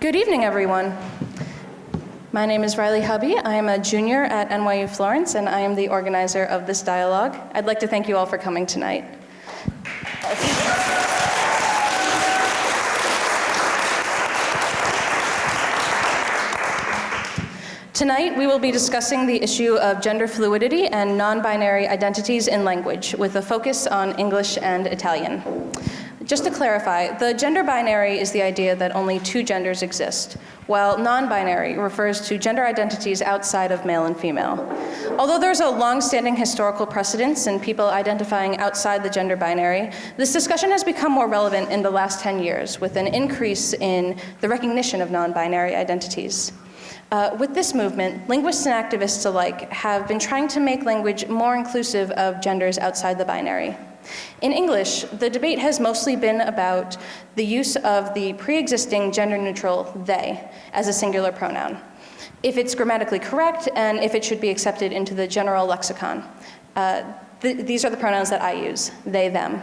Good evening, everyone. My name is Riley Hubby. I am a junior at NYU Florence, and I am the organizer of this dialogue. I'd like to thank you all for coming tonight. Tonight, we will be discussing the issue of gender fluidity and non-binary identities in language, with a focus on English and Italian. Just to clarify, the gender binary is the idea that only two genders exist, while non-binary refers to gender identities outside of male and female. Although there's a long-standing historical precedence in people identifying outside the gender binary, this discussion has become more relevant in the last 10 years, with an increase in the recognition of non-binary identities. With this movement, linguists and activists alike have been trying to make language more inclusive of genders outside the binary. In English, the debate has mostly been about the use of the pre-existing gender-neutral they as a singular pronoun, if it's grammatically correct and if it should be accepted into the general lexicon. These are the pronouns that I use, they, them.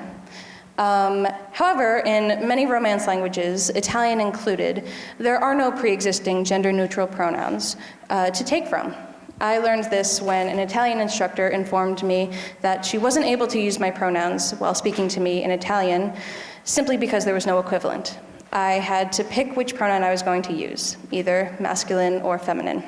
However, in many Romance languages, Italian included, there are no pre-existing gender-neutral pronouns to take from. I learned this when an Italian instructor informed me that she wasn't able to use my pronouns while speaking to me in Italian simply because there was no equivalent. I had to pick which pronoun I was going to use, either masculine or feminine.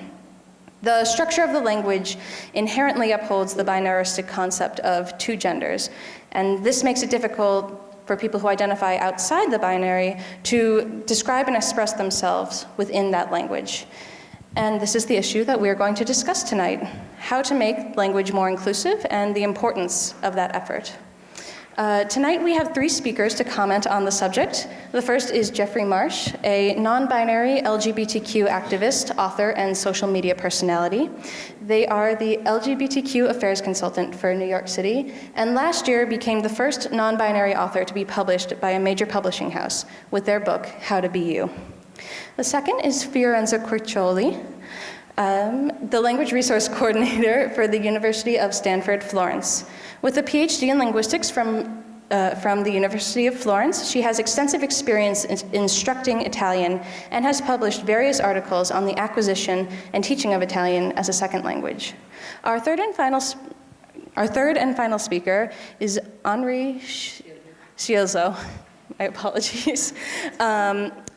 The structure of the language inherently upholds the binaristic concept of two genders, and this makes it difficult for people who identify outside the binary to describe and express themselves within that language. And this is the issue that we are going to discuss tonight, how to make language more inclusive and the importance of that effort. Tonight we have three speakers to comment on the subject. The first is Jeffrey Marsh, a non-binary LGBTQ activist, author, and social media personality. They are the LGBTQ affairs consultant for New York City, and last year became the first non-binary author to be published by a major publishing house with their book, How to Be You. The second is Fiorenza Quercioli, the language resource coordinator for the University of Stanford, Florence. With a PhD in linguistics from the University of Florence, she has extensive experience in instructing Italian and has published various articles on the acquisition and teaching of Italian as a second language. Our third and final speaker is Enrie Scielzo. My apologies.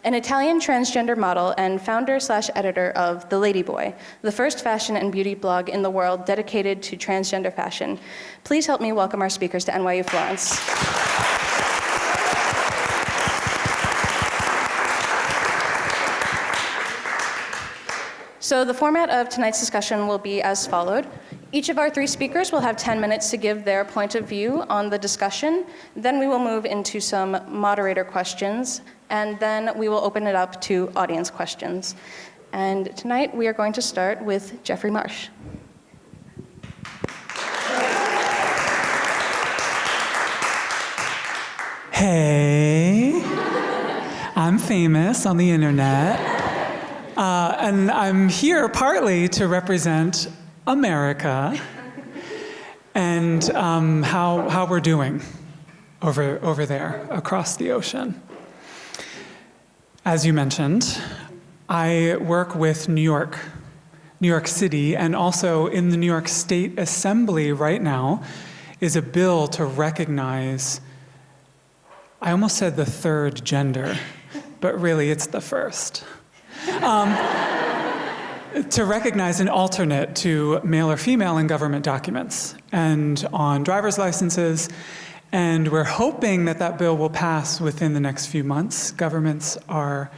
An Italian transgender model and founder/editor of The Lady Boy, the first fashion and beauty blog in the world dedicated to transgender fashion. Please help me welcome our speakers to NYU Florence. So the format of tonight's discussion will be as followed. Each of our three speakers will have 10 minutes to give their point of view on the discussion. Then we will move into some moderator questions, and then we will open it up to audience questions. And tonight we are going to start with Jeffrey Marsh. Hey, I'm famous on the internet, and I'm here partly to represent America and how we're doing over there across the ocean. As you mentioned, I work with New York City, and also in the New York State Assembly right now is a bill to recognize, I almost said the third gender, but really it's the first. To recognize an alternate to male or female in government documents and on driver's licenses, and we're hoping that that bill will pass within the next few months. Governments are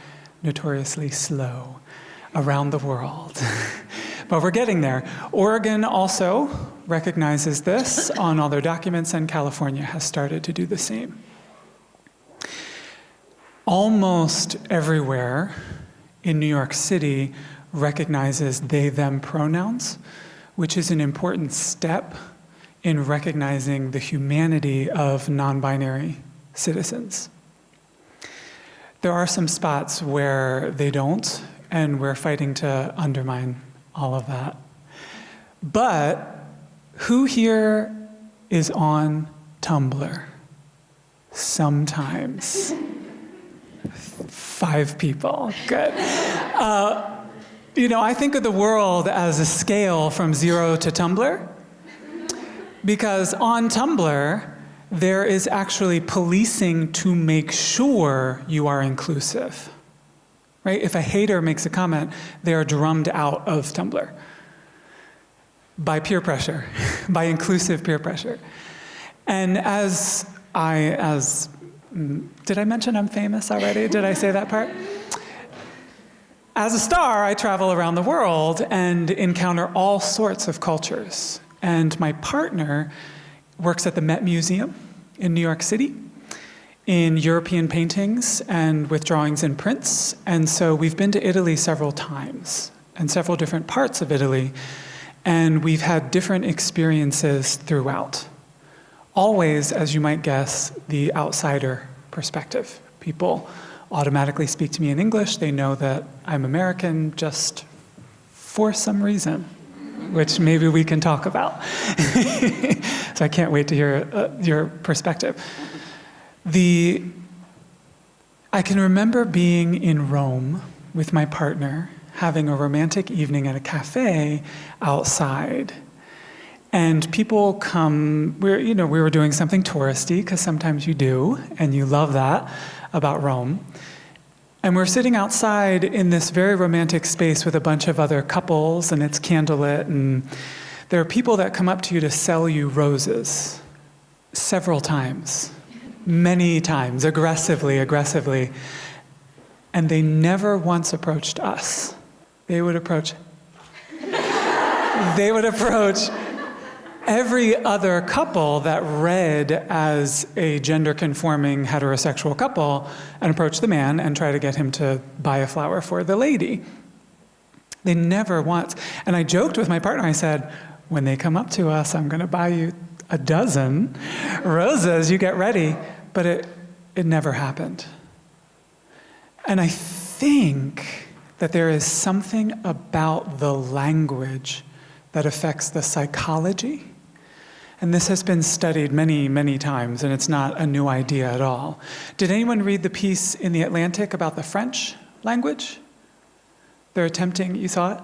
notoriously slow around the world, but we're getting there. Oregon also recognizes this on all their documents, and California has started to do the same. Almost everywhere in New York City recognizes they, them pronouns, which is an important step in recognizing the humanity of non-binary citizens. There are some spots where they don't, and we're fighting to undermine all of that. But who here is on Tumblr? Sometimes. 5 people, good. I think of the world as a scale from 0 to Tumblr, because on Tumblr, there is actually policing to make sure you are inclusive, right? If a hater makes a comment, they are drummed out of Tumblr by peer pressure, by inclusive peer pressure. And did I mention I'm famous already? Did I say that part? As a star, I travel around the world and encounter all sorts of cultures. And my partner works at the Met Museum in New York City in European paintings and with drawings and prints. And so we've been to Italy several times and several different parts of Italy. And we've had different experiences throughout. Always, as you might guess, the outsider perspective. People automatically speak to me in English. They know that I'm American just for some reason, which maybe we can talk about. So I can't wait to hear your perspective. I can remember being in Rome with my partner, having a romantic evening at a cafe outside. And people come, we were doing something touristy, because sometimes you do, and you love that about Rome. And we're sitting outside in this very romantic space with a bunch of other couples, and it's candlelit, and there are people that come up to you to sell you roses several times, many times, aggressively, and they never once approached us. They would approach every other couple that read as a gender-conforming heterosexual couple and approach the man and try to get him to buy a flower for the lady. They never once. And I joked with my partner, I said, when they come up to us, I'm gonna buy you a dozen roses, you get ready. But it never happened. And I think that there is something about the language that affects the psychology. And this has been studied many, many times, and it's not a new idea at all. Did anyone read the piece in The Atlantic about the French language? They're attempting, you saw it?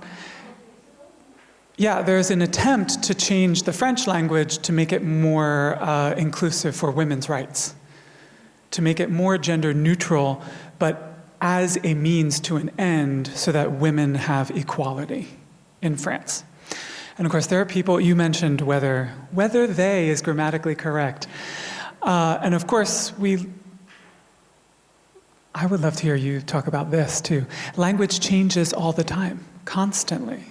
Yeah, there's an attempt to change the French language to make it more inclusive for women's rights, to make it more gender neutral, but as a means to an end so that women have equality in France. And of course, there are people, you mentioned whether they is grammatically correct. And of course, I would love to hear you talk about this too. Language changes all the time, constantly.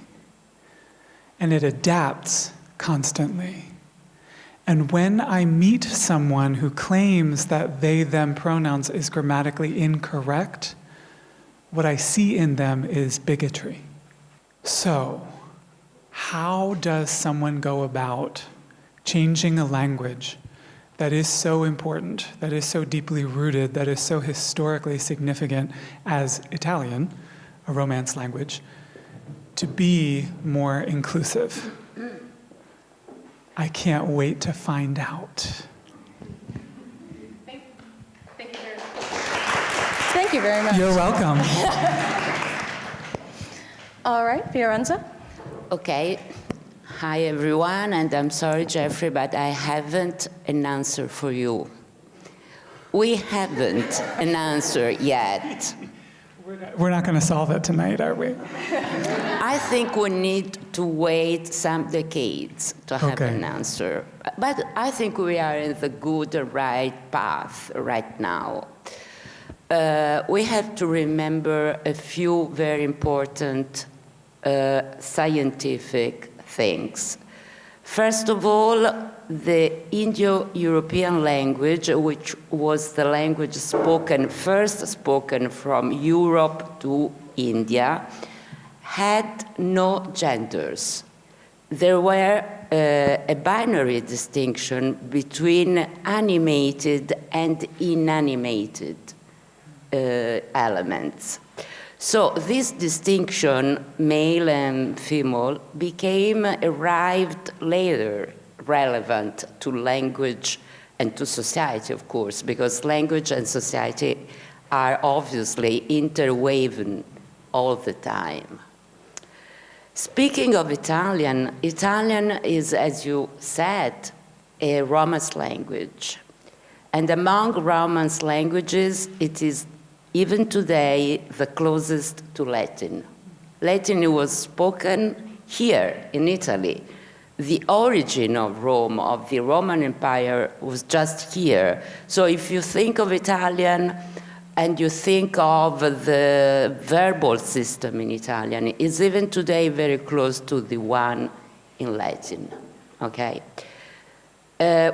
And it adapts constantly. And when I meet someone who claims that they, them pronouns is grammatically incorrect, what I see in them is bigotry. So, how does someone go about changing a language that is so important, that is so deeply rooted, that is so historically significant as Italian, a Romance language, to be more inclusive? I can't wait to find out. Thank you very much. You're welcome. All right, Fiorenza. Okay. Hi, everyone, and I'm sorry, Jeffrey, but I haven't an answer for you. We haven't an answer yet. We're not going to solve it tonight, are we? I think we need to wait some decades to have an answer. But I think we are in the good, right path right now. We have to remember a few very important scientific things. First of all, the Indo-European language, which was the language first spoken from Europe to India, had no genders. There were a binary distinction between animated and inanimated elements. So this distinction, male and female, became arrived later relevant to language and to society, of course, because language and society are obviously interwoven all the time. Speaking of Italian, Italian is, as you said, a Romance language. And among Romance languages, it is even today the closest to Latin. Latin was spoken here in Italy. The origin of Rome, of the Roman Empire, was just here. So if you think of Italian and you think of the verbal system in Italian, it's even today very close to the one in Latin, okay?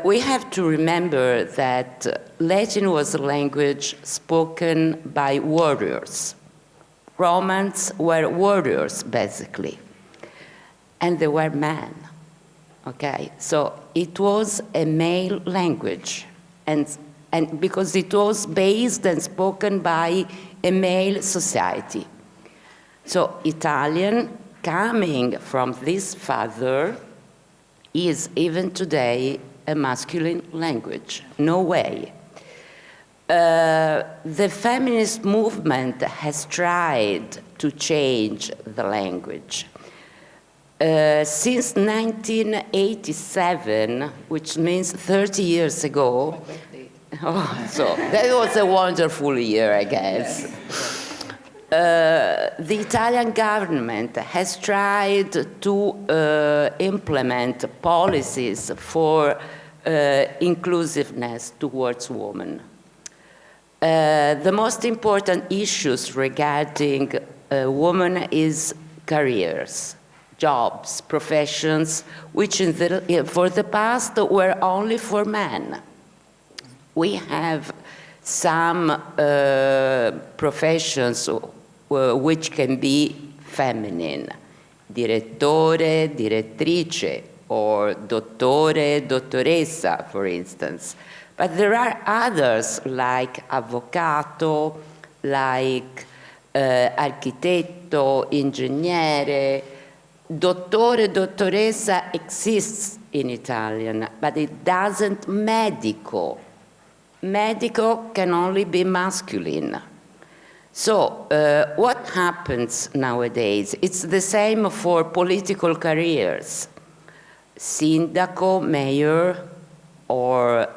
We have to remember that Latin was a language spoken by warriors. Romans were warriors, basically, and they were men, okay? So it was a male language, and because it was based and spoken by a male society. So Italian, coming from this father, is even today a masculine language. No way. The feminist movement has tried to change the language. Since 1987, which means 30 years ago, so that was a wonderful year, I guess. The Italian government has tried to implement policies for inclusiveness towards women. The most important issues regarding women is careers, jobs, professions, which for the past were only for men. We have some professions which can be feminine, direttore, direttrice, or dottore, dottoressa, for instance. But there are others like avvocato, like architetto, ingegnere. Dottore, dottoressa exists in Italian, but it doesn't medico. Medico can only be masculine. So what happens nowadays? It's the same for political careers. Sindaco, mayor, or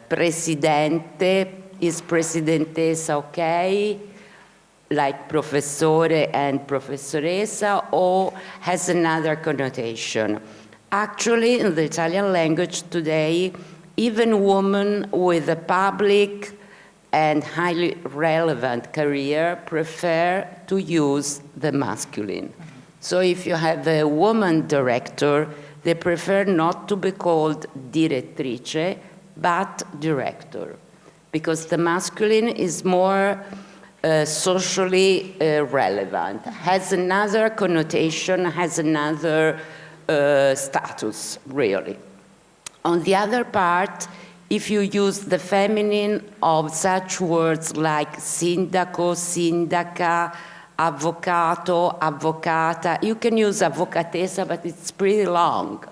presidente, is presidentessa okay? Like professore and professoressa, or has another connotation? Actually, in the Italian language today, even women with a public and highly relevant career prefer to use the masculine. So if you have a woman director, they prefer not to be called direttrice, but director, because the masculine is more socially relevant, has another connotation, has another status, really. On the other part, if you use the feminine of such words like sindaco, sindaca, avvocato, avvocata, you can use avvocatessa, but it's pretty long.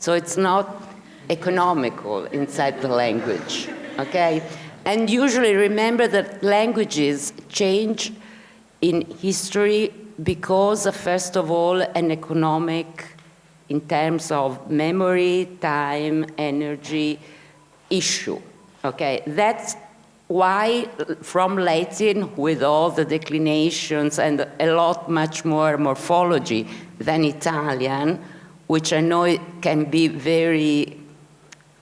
So it's not economical inside the language, okay? And usually remember that languages change in history because, first of all, an economic, in terms of memory, time, energy, issue, okay? That's why from Latin, with all the declinations and a lot much more morphology than Italian, which I know it can be very,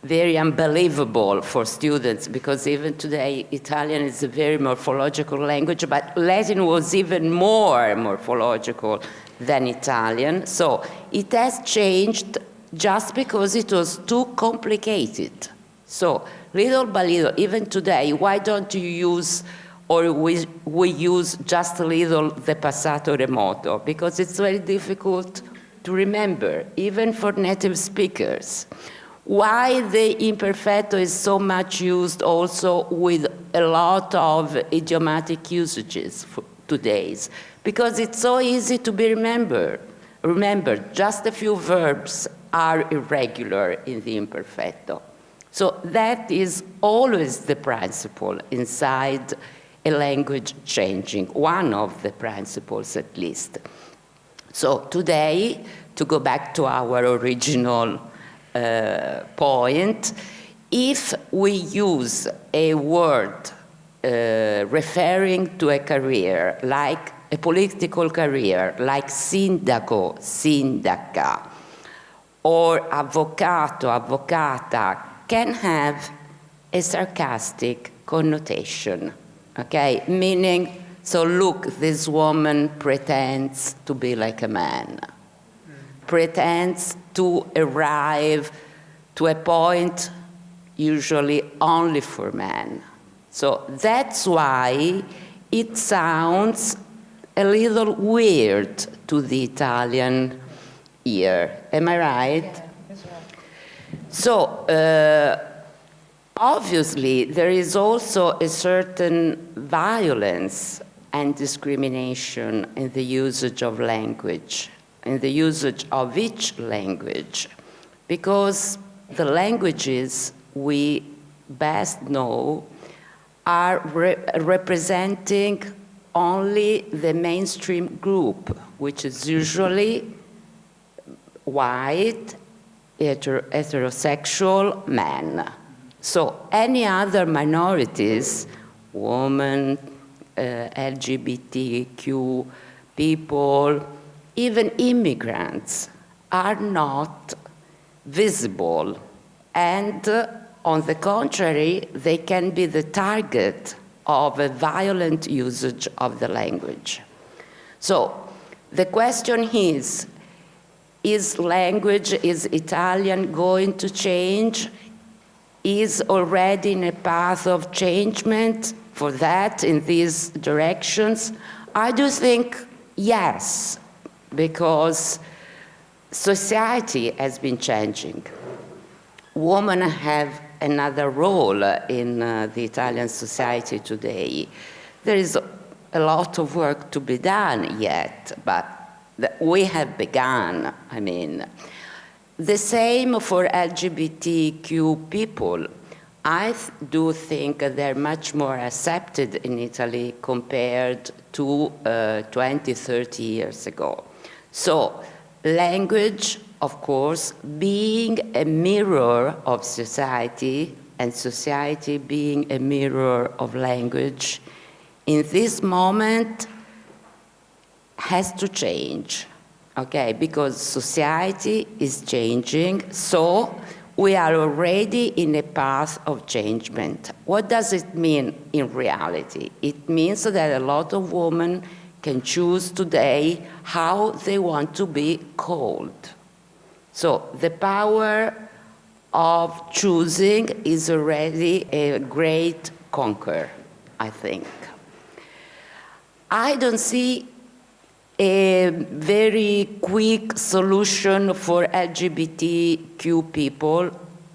very unbelievable for students, because even today Italian is a very morphological language, but Latin was even more morphological than Italian. So it has changed just because it was too complicated. So little by little, even today, why don't you use, or we use just a little the passato remoto? Because it's very difficult to remember, even for native speakers. Why the imperfecto is so much used also with a lot of idiomatic usages today? Because it's so easy to be remembered. Remember, just a few verbs are irregular in the imperfecto. So that is always the principle inside a language changing, one of the principles at least. So today, to go back to our original point, if we use a word referring to a career, like a political career, like sindaco, sindaca, or avvocato, avvocata, can have a sarcastic connotation, okay? Meaning, so look, this woman pretends to be like a man, pretends to arrive to a point usually only for men. So that's why it sounds a little weird to the Italian ear. Am I right? Yeah, that's right. So, obviously, there is also a certain violence and discrimination in the usage of language, in the usage of each language, because the languages we best know are representing only the mainstream group, which is usually white, heterosexual men. So any other minorities, women, LGBTQ people, even immigrants, are not visible. And on the contrary, they can be the target of a violent usage of the language. So the question is language, is Italian going to change? Is already in a path of changement for that, in these directions? I do think yes, because society has been changing. Women have another role in the Italian society today. There is a lot of work to be done yet, but we have begun, I mean. The same for LGBTQ people. I do think they're much more accepted in Italy compared to 20, 30 years ago. So language, of course, being a mirror of society, and society being a mirror of language, in this moment has to change, okay? Because society is changing, so we are already in a path of changement. What does it mean in reality? It means that a lot of women can choose today how they want to be called. So the power of choosing is already a great conquer, I think. I don't see a very quick solution for LGBTQ people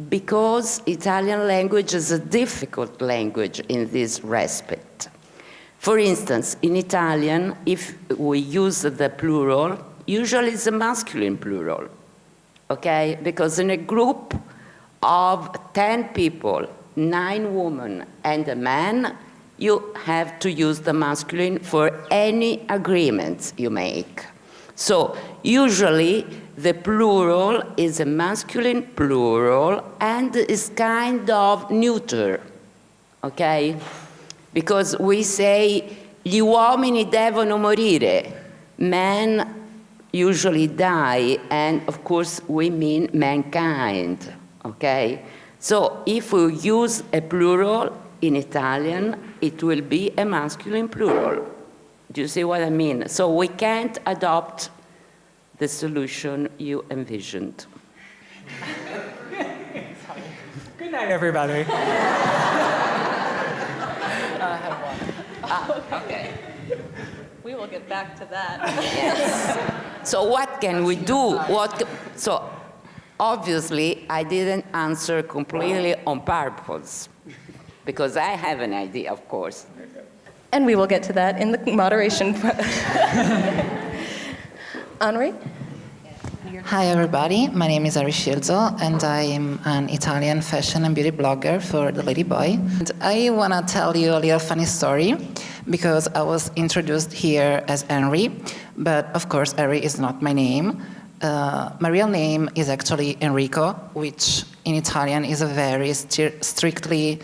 because Italian language is a difficult language in this respect. For instance, in Italian, if we use the plural, usually it's a masculine plural. Okay, because in a group of 10 people, 9 women and a man, you have to use the masculine for any agreements you make. So usually the plural is a masculine plural and is kind of neuter, okay? Because we say gli uomini devono morire, men usually die, and of course we mean mankind, okay? So if we use a plural in Italian, it will be a masculine plural. Do you see what I mean? So we can't adopt the solution you envisioned. Good night, everybody. Okay. We will get back to that. Yes. So what can we do? So obviously, I didn't answer completely on purpose, because I have an idea, of course. And we will get to that in the moderation. Enrie? Hi everybody, my name is Enrie Scielzo and I'm an Italian fashion and beauty blogger for The Lady Boy. And I want to tell you a little funny story because I was introduced here as Enrie, but of course Enrie is not my name. My real name is actually Enrico, which in Italian is a very strictly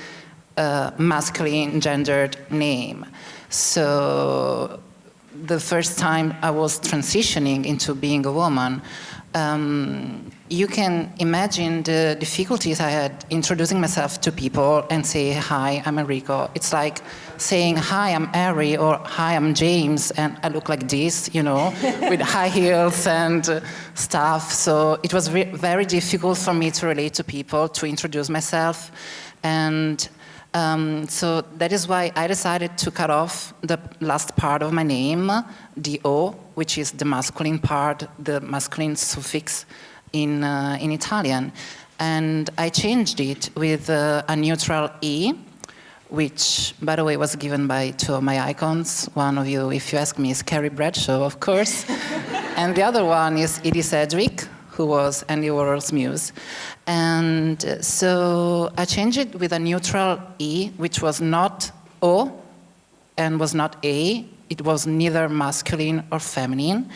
masculine gendered name. So the first time I was transitioning into being a woman, you can imagine the difficulties I had introducing myself to people and say, hi, I'm Enrico. It's like saying, hi, I'm Enrie, or hi, I'm James, and I look like this, you know, with high heels and stuff. So it was very difficult for me to relate to people, to introduce myself. And so that is why I decided to cut off the last part of my name, the O, which is the masculine part, the masculine suffix in Italian. And I changed it with a neutral E, which, by the way, was given by two of my icons. One of you, if you ask me, is Carrie Bradshaw, of course. And the other one is Edie Sedgwick, who was Andy Warhol's muse. And so I changed it with a neutral E, which was not O and was not A. It was neither masculine or feminine.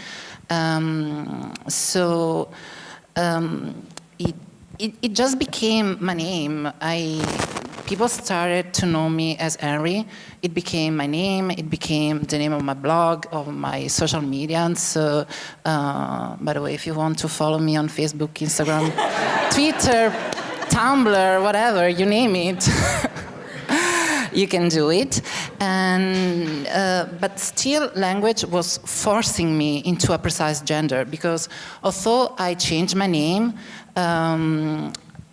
It just became my name. People started to know me as Enrie. It became my name. It became the name of my blog, of my social media. And so, by the way, if you want to follow me on Facebook, Instagram, Twitter, Tumblr, whatever, you name it, you can do it. And, but still, language was forcing me into a precise gender, because although I changed my name,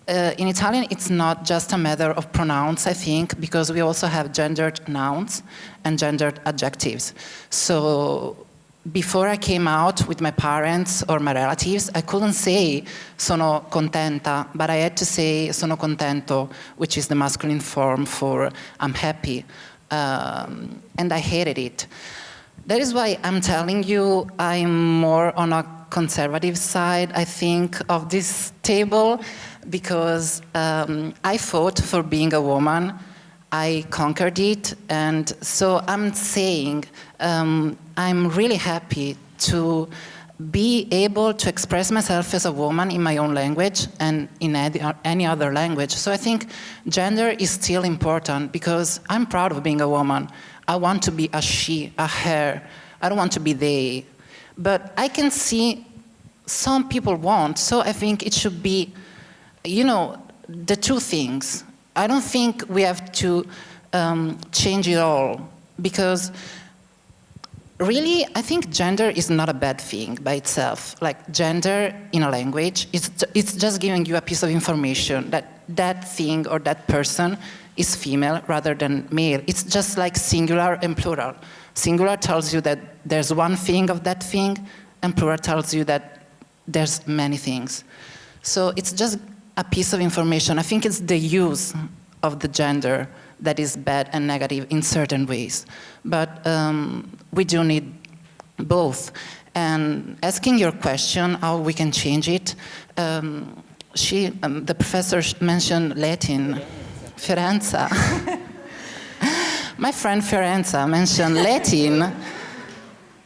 in Italian, it's not just a matter of pronouns, I think, because we also have gendered nouns and gendered adjectives. So before I came out with my parents or my relatives, I couldn't say sono contenta, but I had to say sono contento, which is the masculine form for I'm happy. And I hated it. That is why I'm telling you I'm more on a conservative side, I think, of this table, because I fought for being a woman. I conquered it, and so I'm saying I'm really happy to be able to express myself as a woman in my own language and in any other language. So I think gender is still important because I'm proud of being a woman. I want to be a she, a her. I don't want to be they. But I can see some people want, so I think it should be, you know, the two things. I don't think we have to change it all, because really, I think gender is not a bad thing by itself. Like, gender in a language, it's just giving you a piece of information that that thing or that person is female rather than male. It's just like singular and plural. Singular tells you that there's one thing of that thing, and plural tells you that there's many things. So it's just a piece of information. I think it's the use of the gender that is bad and negative in certain ways. But we do need both. And asking your question, how we can change it, the professor mentioned Latin, Fiorenza. My friend Fiorenza mentioned Latin,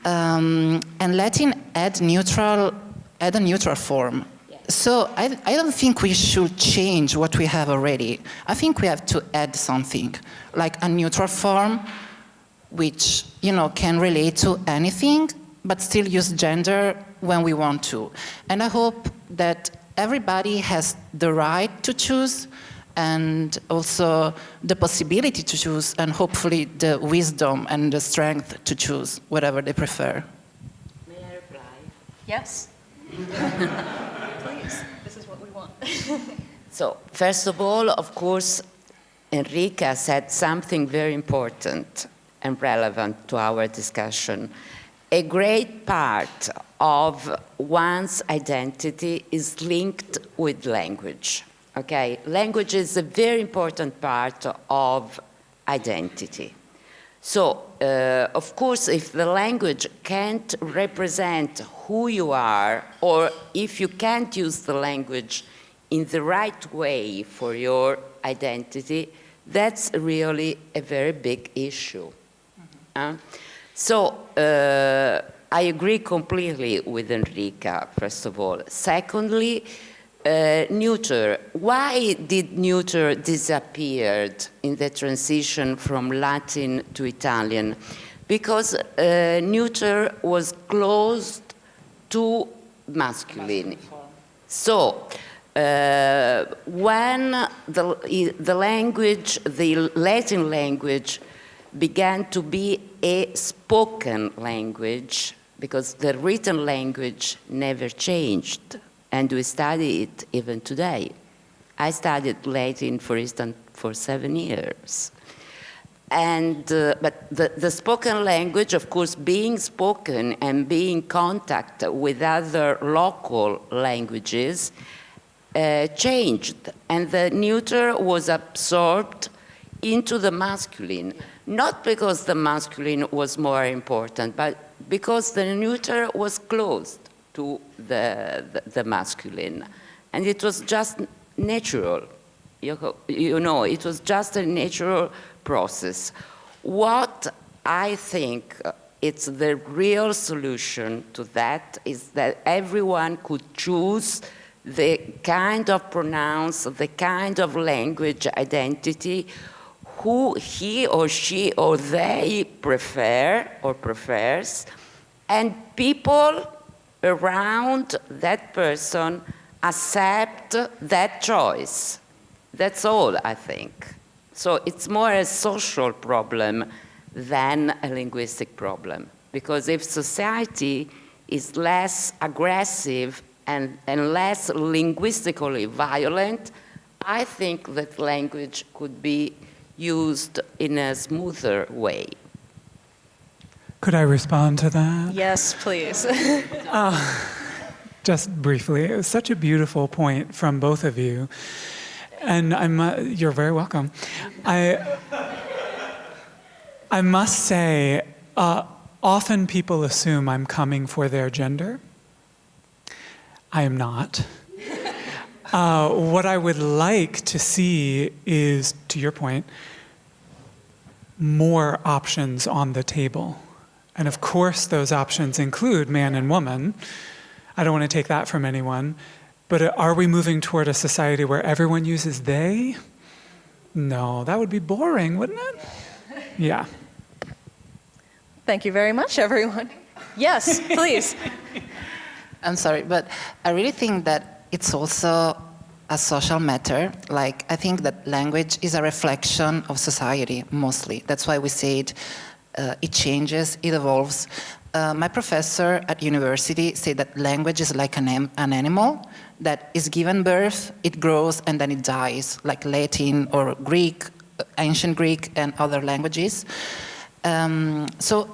and Latin had a neutral form. So I don't think we should change what we have already. I think we have to add something, like a neutral form, which, you know, can relate to anything, but still use gender when we want to. And I hope that everybody has the right to choose, and also the possibility to choose, and hopefully the wisdom and the strength to choose whatever they prefer. May I reply? Yes. Please, this is what we want. So, first of all, of course, Enrica said something very important and relevant to our discussion. A great part of one's identity is linked with language. Okay, language is a very important part of identity. So, of course, if the language can't represent who you are, or if you can't use the language in the right way for your identity, that's really a very big issue. So, I agree completely with Enrica, first of all. Secondly, neuter. Why did neuter disappear in the transition from Latin to Italian? Because neuter was closed to masculine. So when the language, the Latin language, began to be a spoken language, because the written language never changed, and we study it even today. I studied Latin, for instance, for 7 years. And, but the spoken language, of course, being spoken and being in contact with other local languages, changed, and the neuter was absorbed into the masculine, not because the masculine was more important, but because the neuter was closed to the masculine. And it was just natural. You know, it was just a natural process. What I think it's the real solution to that is that everyone could choose the kind of pronouns, the kind of language identity who he or she or they prefer or prefers, and people around that person accept that choice. That's all, I think. So it's more a social problem than a linguistic problem, because if society is less aggressive and less linguistically violent, I think that language could be used in a smoother way. Could I respond to that? Yes, please. Just briefly, it was such a beautiful point from both of you. And you're very welcome. I must say, often people assume I'm coming for their gender. I am not. What I would like to see is, to your point, more options on the table. And of course, those options include man and woman. I don't want to take that from anyone. But are we moving toward a society where everyone uses they? No, that would be boring, wouldn't it? Yeah. Thank you very much, everyone. Yes, please. I'm sorry, but I really think that it's also a social matter. Like, I think that language is a reflection of society, mostly. That's why we say it changes, it evolves. My professor at university said that language is like an animal that is given birth, it grows, and then it dies, like Latin or Greek, ancient Greek, and other languages. So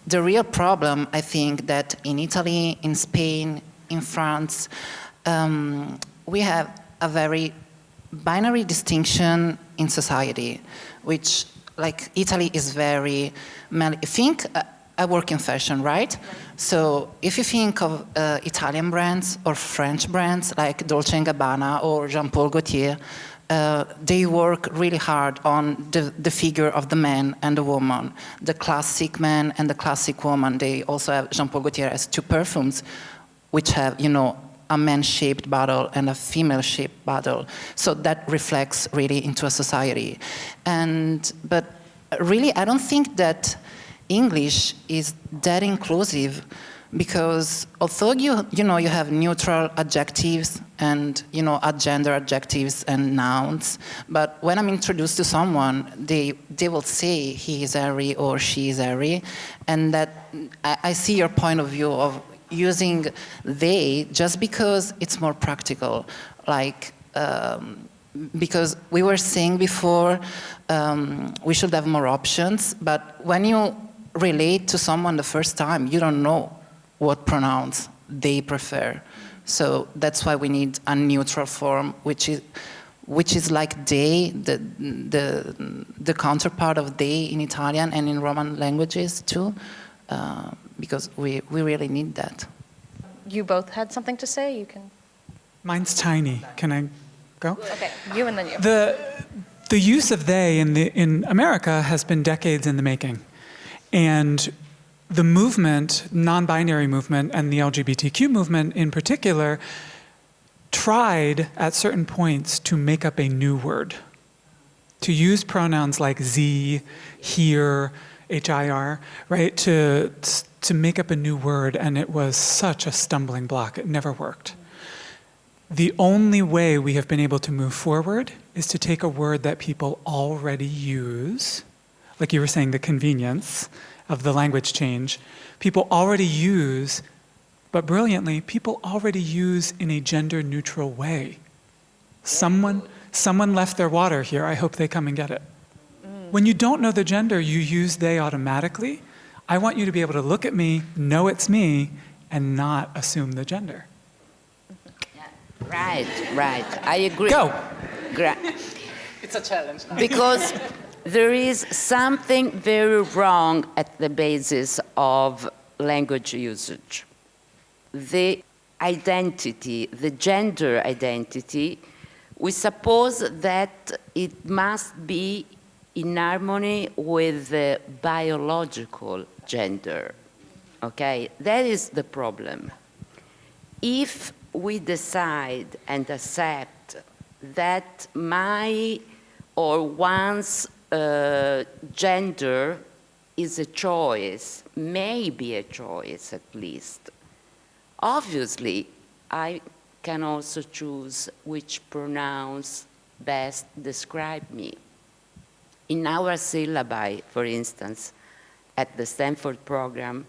the real problem, I think, that in Italy, in Spain, in France, we have a very binary distinction in society, which, like, Italy is very, I work in fashion, right? So if you think of Italian brands or French brands like Dolce & Gabbana or Jean Paul Gaultier, they work really hard on the figure of the man and the woman, the classic man and the classic woman. They also have, Jean Paul Gaultier has 2 perfumes, which have, you know, a man-shaped bottle and a female-shaped bottle. So that reflects really into a society. But really, I don't think that English is that inclusive, because although you have neutral adjectives and agender adjectives and nouns, but when I'm introduced to someone, they will say he is Enrie or she is Enrie, and that I see your point of view of using they just because it's more practical, like because we were saying before we should have more options, but when you relate to someone the first time, you don't know what pronouns they prefer. So that's why we need a neutral form, which is which is like they, the counterpart of they in Italian and in Roman languages too, because we really need that. You both had something to say? You can. Mine's tiny. Can I go? Okay, you and then you. The use of they in America has been decades in the making. And the movement, non-binary movement, and the LGBTQ movement in particular, tried at certain points to make up a new word, to use pronouns like Z, here, HIR, right, to make up a new word, and it was such a stumbling block. It never worked. The only way we have been able to move forward is to take a word that people already use, like you were saying, the convenience of the language change. People already use, but brilliantly, people already use in a gender-neutral way. Someone left their water here. I hope they come and get it. When you don't know the gender, you use they automatically. I want you to be able to look at me, know it's me, and not assume the gender. Right. I agree. Go. It's a challenge now. Because there is something very wrong at the basis of language usage. The identity, the gender identity, we suppose that it must be in harmony with the biological gender, okay? That is the problem. If we decide and accept that my or one's gender is a choice, may be a choice at least, obviously I can also choose which pronouns best describe me. In our syllabi, for instance, at the Stanford program,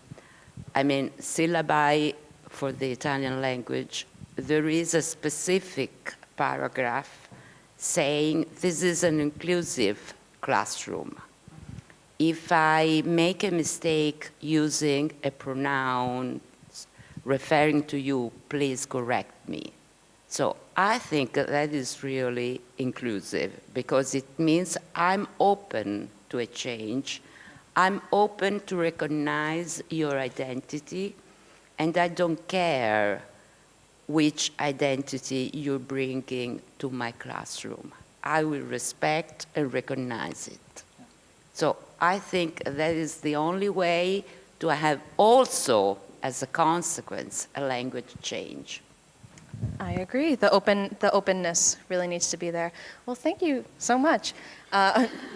syllabi for the Italian language, there is a specific paragraph saying this is an inclusive classroom. If I make a mistake using a pronoun referring to you, please correct me. So I think that is really inclusive because it means I'm open to a change. I'm open to recognize your identity, and I don't care which identity you're bringing to my classroom. I will respect and recognize it. So I think that is the only way to have also, as a consequence, a language change. I agree. The openness really needs to be there. Well, thank you so much.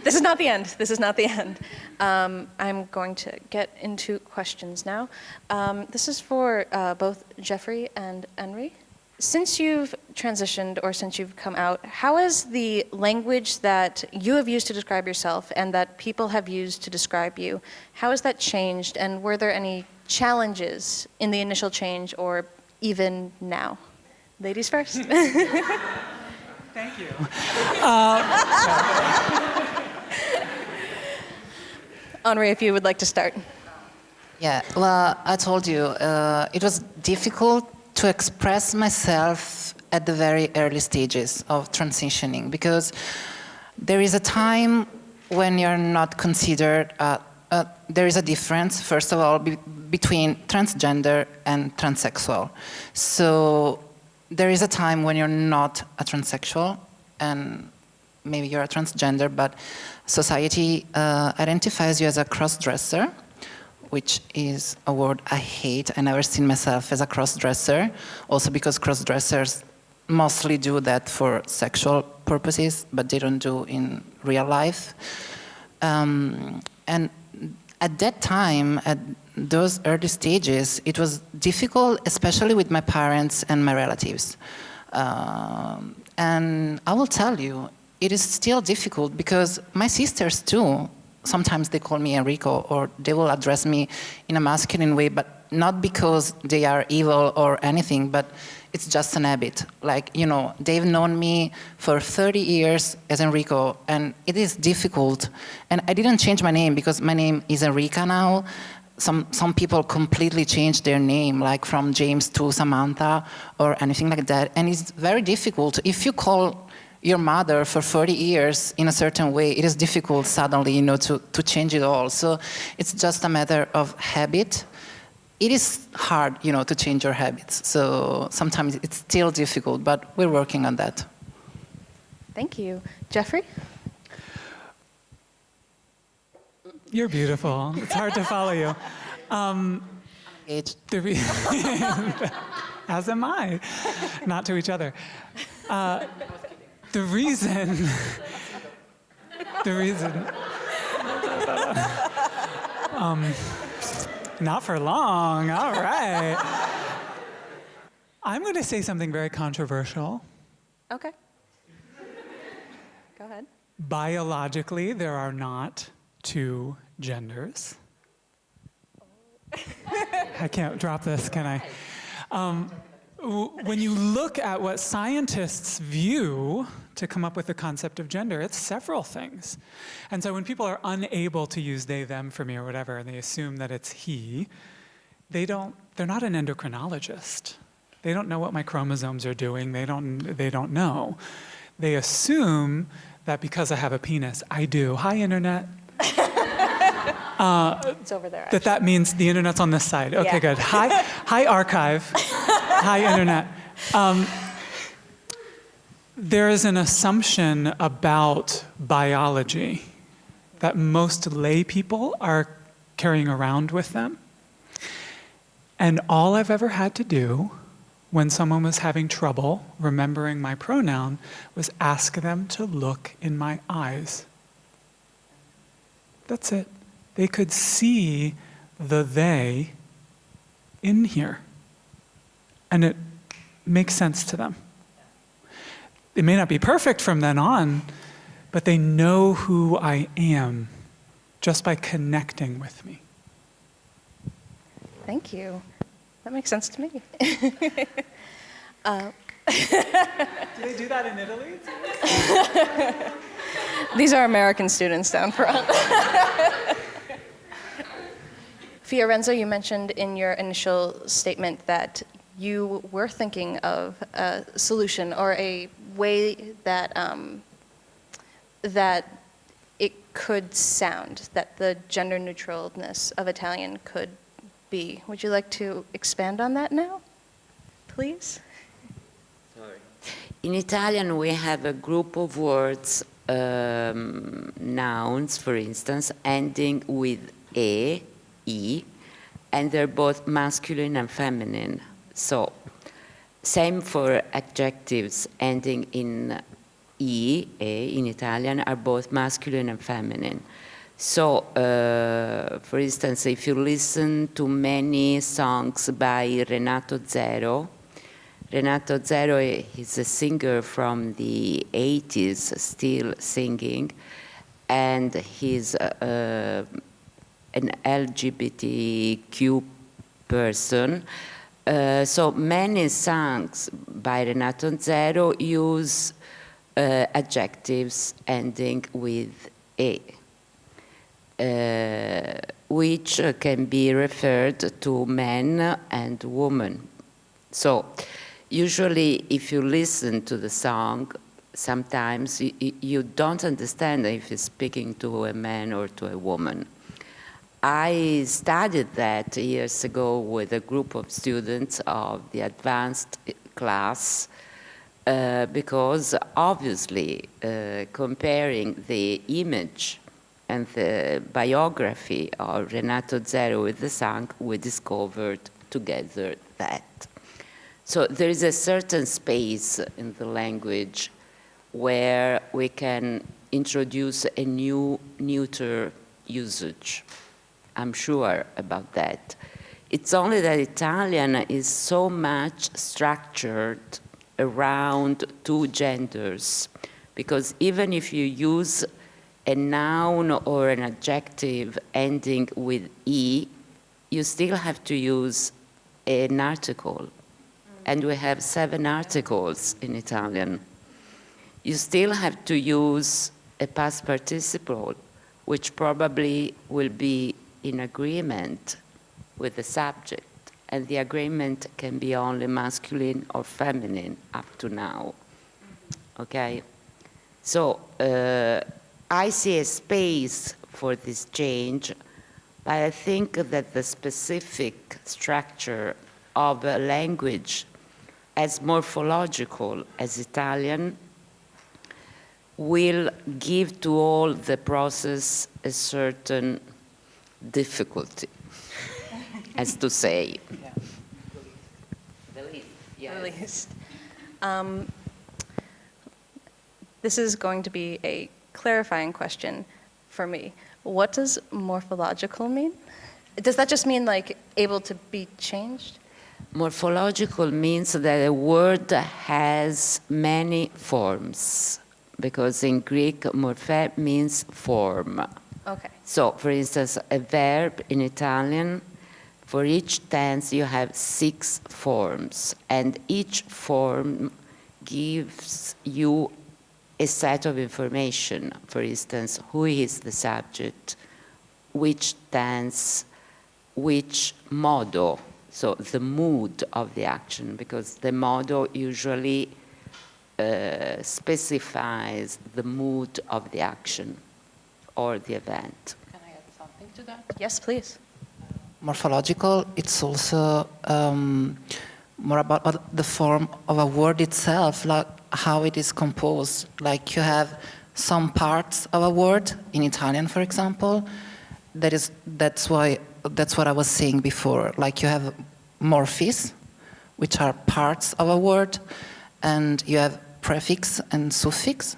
This is not the end. This is not the end. I'm going to get into questions now. This is for both Jeffrey and Enrie. Since you've transitioned or since you've come out, how has the language that you have used to describe yourself and that people have used to describe you, how has that changed, and were there any challenges in the initial change or even now? Ladies first. Thank you. Enrie, if you would like to start. Yeah, well, I told you, it was difficult to express myself at the very early stages of transitioning because there is a time when you're not considered, there is a difference, first of all, between transgender and transsexual. So there is a time when you're not a transsexual and maybe you're a transgender, but society identifies you as a cross-dresser, which is a word I hate. I never seen myself as a cross-dresser, also because cross-dressers mostly do that for sexual purposes, but they don't do in real life. And at that time, at those early stages, it was difficult, especially with my parents and my relatives. And I will tell you, it is still difficult because my sisters too, sometimes they call me Enrico or they will address me in a masculine way, but not because they are evil or anything, but it's just an habit. Like, you know, they've known me for 30 years as Enrico, and it is difficult. And I didn't change my name because my name is Enrica now. Some people completely change their name, like from James to Samantha or anything like that. And it's very difficult. If you call your mother for 40 years in a certain way, it is difficult suddenly, to change it all. So it's just a matter of habit. It is hard, to change your habits. So sometimes it's still difficult, but we're working on that. Thank you. Jeffrey? You're beautiful. It's hard to follow you. As am I. Not to each other. The reason, not for long, all right. I'm going to say something very controversial. Okay. Go ahead. Biologically, there are not two genders. I can't drop this, can I? When you look at what scientists view to come up with the concept of gender, it's several things. And so when people are unable to use they, them for me or whatever, and they assume that it's he, they're not an endocrinologist. They don't know what my chromosomes are doing. They don't know. They assume that because I have a penis, I do. Hi, Internet. It's over there. That means the Internet's on this side. Okay, Yeah. good. Hi, archive. Hi, Internet. There is an assumption about biology that most lay people are carrying around with them. And all I've ever had to do when someone was having trouble remembering my pronoun was ask them to look in my eyes. That's it. They could see the they in here. And it makes sense to them. It may not be perfect from then on, but they know who I am just by connecting with me. Thank you. That makes sense to me. Do they do that in Italy? These are American students down front. Fiorenza, you mentioned in your initial statement that you were thinking of a solution or a way that that it could sound, that the gender neutralness of Italian could be. Would you like to expand on that now, please? Sorry. In Italian, we have a group of words, nouns, for instance, ending with e, and they're both masculine and feminine. So, same for adjectives ending in e, in Italian, are both masculine and feminine. So, for instance, if you listen to many songs by Renato Zero is a singer from the 80s, still singing, and he's an LGBTQ person. So many songs by Renato Zero use adjectives ending with e, which can be referred to men and women. So usually if you listen to the song, sometimes you don't understand if it's speaking to a man or to a woman. I studied that years ago with a group of students of the advanced class because obviously comparing the image and the biography of Renato Zero with the song, we discovered together that. So there is a certain space in the language where we can introduce a new neuter usage. I'm sure about that. It's only that Italian is so much structured around two genders, because even if you use a noun or an adjective ending with e, you still have to use an article. And we have 7 articles in Italian. You still have to use a past participle, which probably will be in agreement with the subject. And the agreement can be only masculine or feminine up to now. Okay? So I see a space for this change, but I think that the specific structure of a language as morphological as Italian will give to all the process a certain difficulty, as to say. Yeah. The least, yes. The least. This is going to be a clarifying question for me. What does morphological mean? Does that just mean like able to be changed? Morphological means that a word has many forms, because in Greek, morphe means form. Okay. So, for instance, a verb in Italian, for each tense you have 6 forms, and each form gives you a set of information. For instance, who is the subject, which tense, which modo, so the mood of the action, because the modo usually specifies the mood of the action or the event. Can I add something to that? Yes, please. Morphological, it's also more about the form of a word itself, like how it is composed. Like you have some parts of a word, in Italian, for example, that's what I was saying before. Like you have morphes, which are parts of a word, and you have prefix and suffix.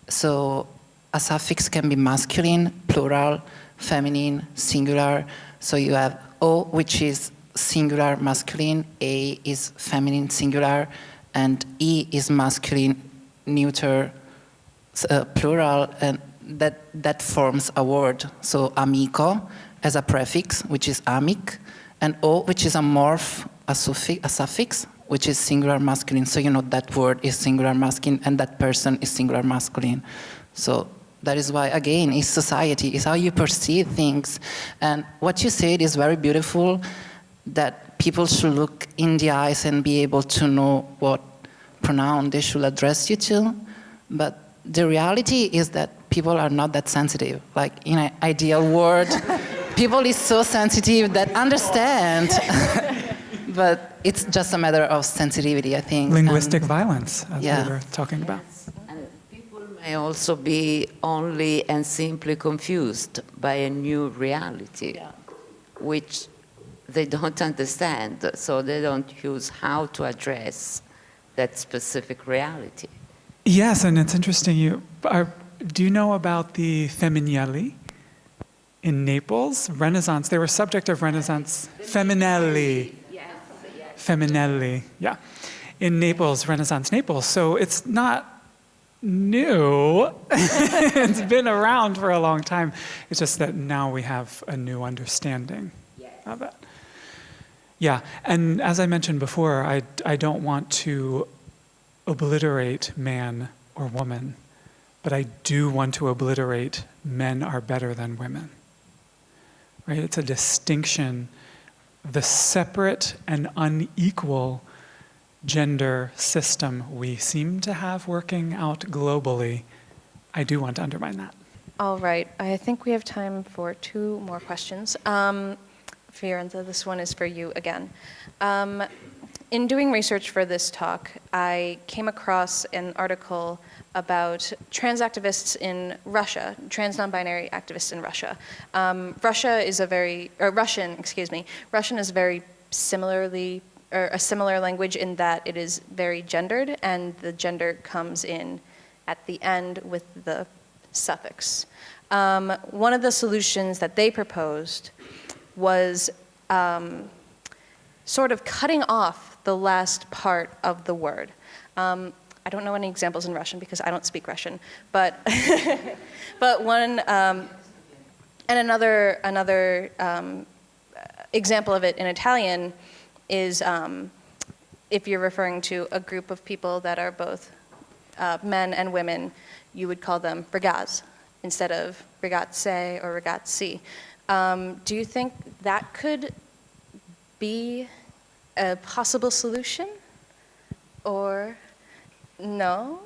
So a suffix can be masculine, plural, feminine, singular. So you have O, which is singular, masculine, A is feminine, singular, and E is masculine, neuter, plural, and that forms a word. So amico as a prefix, which is amic, and O, which is a morph, a suffix, which is singular masculine. So you know that word is singular masculine, and that person is singular masculine. So that is why, again, it's society, it's how you perceive things. And what you said is very beautiful, that people should look in the eyes and be able to know what pronoun they should address you to. But the reality is that people are not that sensitive. Like in an ideal world, people is so sensitive that understand. But it's just a matter of sensitivity, I think. Linguistic violence, as yeah. we were talking about. And people may also be only and simply confused by a new reality, which they don't understand, so they don't use how to address that specific reality. Yes, and it's interesting. Do you know about the Femminelli in Naples? Renaissance, they were subject of Renaissance. Feminelli. Feminelli, yeah. In Naples, Renaissance Naples. So it's not new. It's been around for a long time. It's just that now we have a new understanding of it. Yeah, and as I mentioned before, I don't want to obliterate man or woman, but I do want to obliterate men are better than women. Right? It's a distinction. The separate and unequal gender system we seem to have working out globally, I do want to undermine that. All right. I think we have time for 2 more questions. Fiorenza, this one is for you again. In doing research for this talk, I came across an article about trans activists in Russia, trans non-binary activists in Russia. Russian is very similarly, or a similar language in that it is very gendered, and the gender comes in at the end with the suffix. One of the solutions that they proposed was sort of cutting off the last part of the word. I don't know any examples in Russian because I don't speak Russian, but but one and another example of it in Italian is if you're referring to a group of people that are both men and women, you would call them ragaz instead of ragazze or ragazzi. Do you think that could be a possible solution? Or no?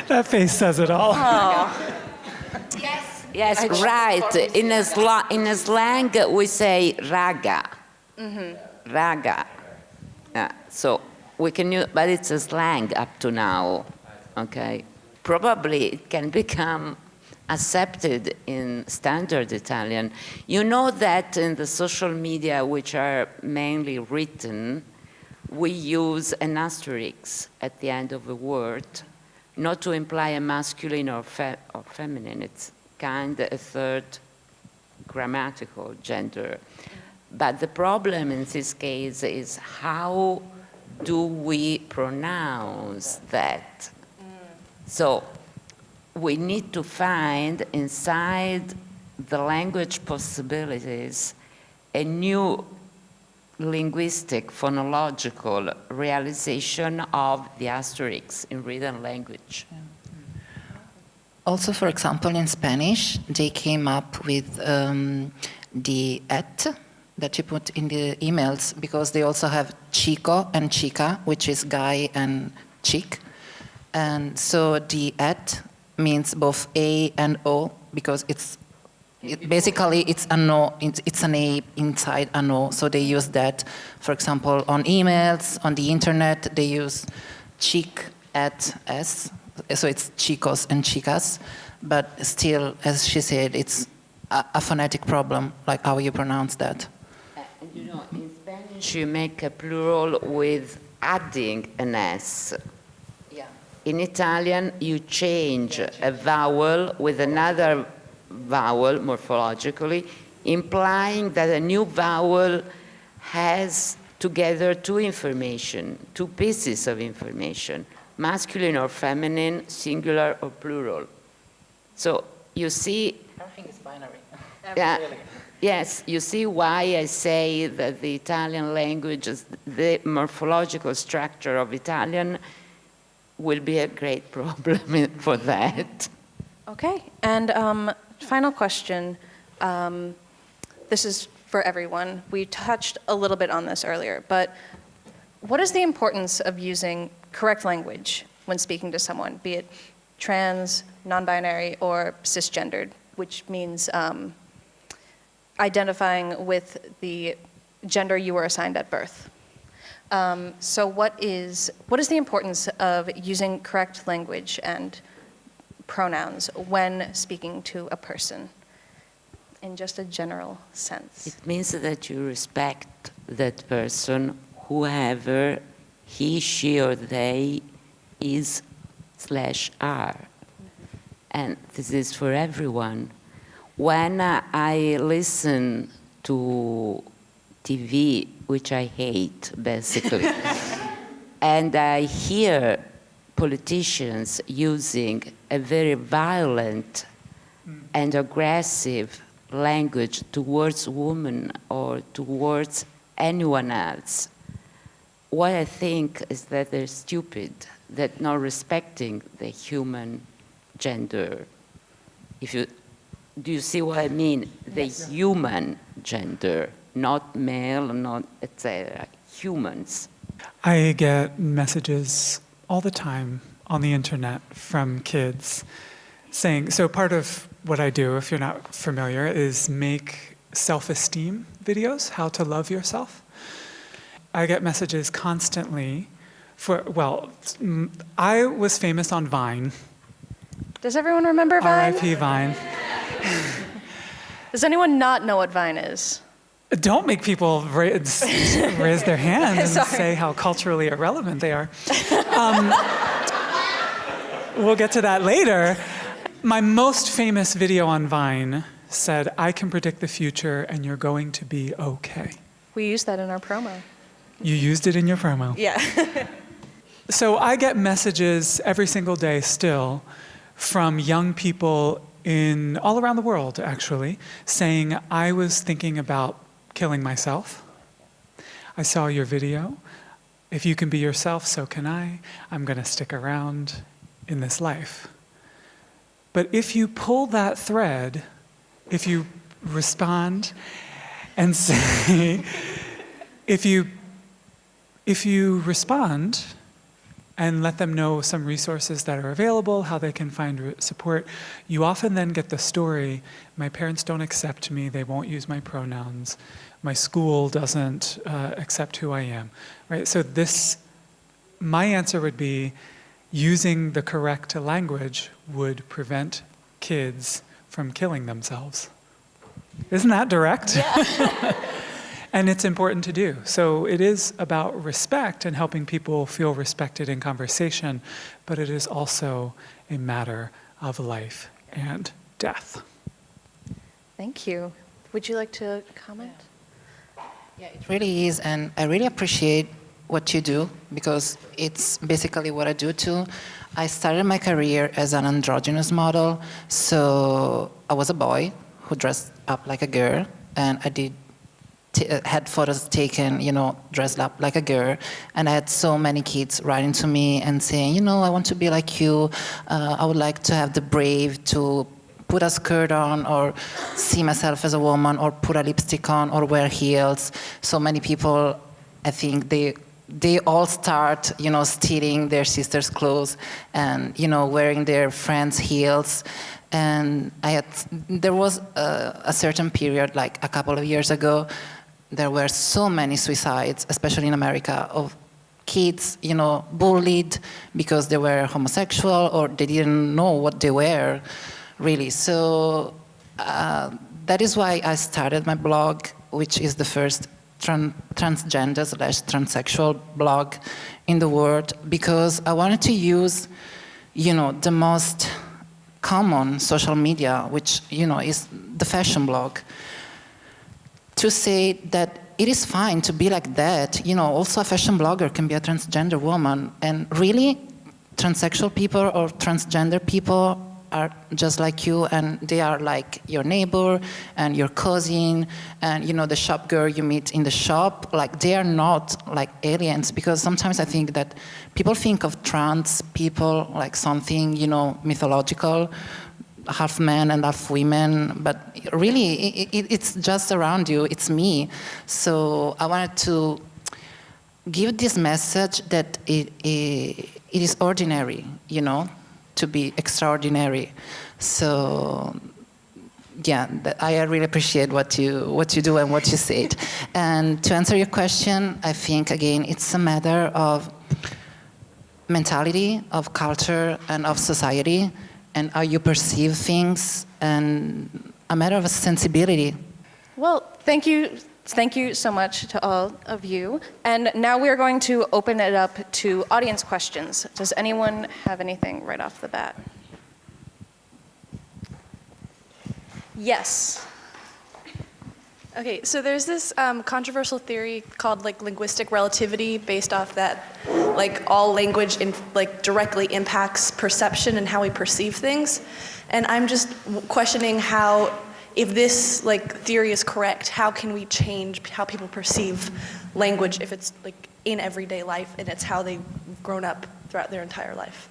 That face says it all. Yes, right. In a slang, we say raga. Raga. So we can use, but it's a slang up to now. Okay. Probably it can become accepted in standard Italian. You know that in the social media, which are mainly written, we use an asterisk at the end of a word, not to imply a masculine or feminine. It's kind of a third grammatical gender. But the problem in this case is how do we pronounce that? So we need to find inside the language possibilities a new linguistic, phonological realization of the asterisks in written language. Also, for example, in Spanish, they came up with the et that you put in the emails, because they also have chico and chica, which is guy and chick. And so the et means both A and O, because basically it's a no, it's an A inside a no. So they use that, for example, on emails, on the internet, they use chic at S. So it's chicos and chicas, but still, as she said, it's a phonetic problem, like how you pronounce that. You know, in Spanish you make a plural with adding an S. Yeah. In Italian, you change a vowel with another vowel morphologically, implying that a new vowel has together two pieces of information, masculine or feminine, singular or plural. So you see... Everything is binary. Yeah, yes, you see why I say that the Italian language, the morphological structure of Italian will be a great problem for that. Okay, and final question. This is for everyone. We touched a little bit on this earlier, but what is the importance of using correct language when speaking to someone, be it trans, non-binary, or cisgendered, which means identifying with the gender you were assigned at birth? So what is the importance of using correct language and pronouns when speaking to a person in just a general sense? It means that you respect that person, whoever he, she, or they is/are. And this is for everyone. When I listen to TV, which I hate, basically, and I hear politicians using a very violent and aggressive language towards women or towards anyone else, what I think is that they're stupid, that not respecting the human gender. Do you see what I mean? The human gender, not male, not etc. Humans. I get messages all the time on the internet from kids saying, so part of what I do, if you're not familiar, is make self-esteem videos, how to love yourself. I get messages constantly I was famous on Vine. Does everyone remember Vine? R.I.P. Vine. Does anyone not know what Vine is? Don't make people raise their hand and say how culturally irrelevant they are. We'll get to that later. My most famous video on Vine said, "I can predict the future and you're going to be okay." We used that in our promo. You used it in your promo. Yeah. So I get messages every single day still from young people all around the world, actually, saying, I was thinking about killing myself. I saw your video. If you can be yourself, so can I. I'm going to stick around in this life. But if you pull that thread, if you respond and say, if you respond and let them know some resources that are available, how they can find support. You often then get the story, my parents don't accept me, they won't use my pronouns, my school doesn't accept who I am, right? So my answer would be, using the correct language would prevent kids from killing themselves. Isn't that direct? Yeah. And it's important to do. So it is about respect and helping people feel respected in conversation, but it is also a matter of life and death. Thank you. Would you like to comment? Yeah, it really is, and I really appreciate what you do, because it's basically what I do too. I started my career as an androgynous model, so I was a boy who dressed up like a girl, and I had photos taken, dressed up like a girl, and I had so many kids writing to me and saying, I want to be like you, I would like to have the brave to put a skirt on, or see myself as a woman, or put a lipstick on, or wear heels. So many people, I think they all start, stealing their sister's clothes and, wearing their friends' heels. And there was a certain period, like a couple of years ago, there were so many suicides, especially in America, of kids, bullied because they were homosexual or they didn't know what they were, really. So that is why I started my blog, which is the first transgender/transsexual blog in the world, because I wanted to use, the most common social media, which, is the fashion blog, to say that it is fine to be like that. Also a fashion blogger can be a transgender woman, and really, transsexual people or transgender people are just like you, and they are like your neighbor and your cousin and the shop girl you meet in the shop. Like, they are not like aliens, because sometimes I think that people think of trans people like something mythological, half men and half women, but really it's just around you, it's me. So I wanted to give this message that it is ordinary, to be extraordinary. So yeah, I really appreciate what you do and what you said. And to answer your question, I think again it's a matter of mentality, of culture, and of society, and how you perceive things, and a matter of sensibility. Well, thank you so much to all of you. And now we are going to open it up to audience questions. Does anyone have anything right off the bat? Yes. Okay, so there's this controversial theory called linguistic relativity, based off that all language directly impacts perception and how we perceive things. And I'm just questioning how, if this theory is correct, how can we change how people perceive language if it's in everyday life and it's how they've grown up throughout their entire life?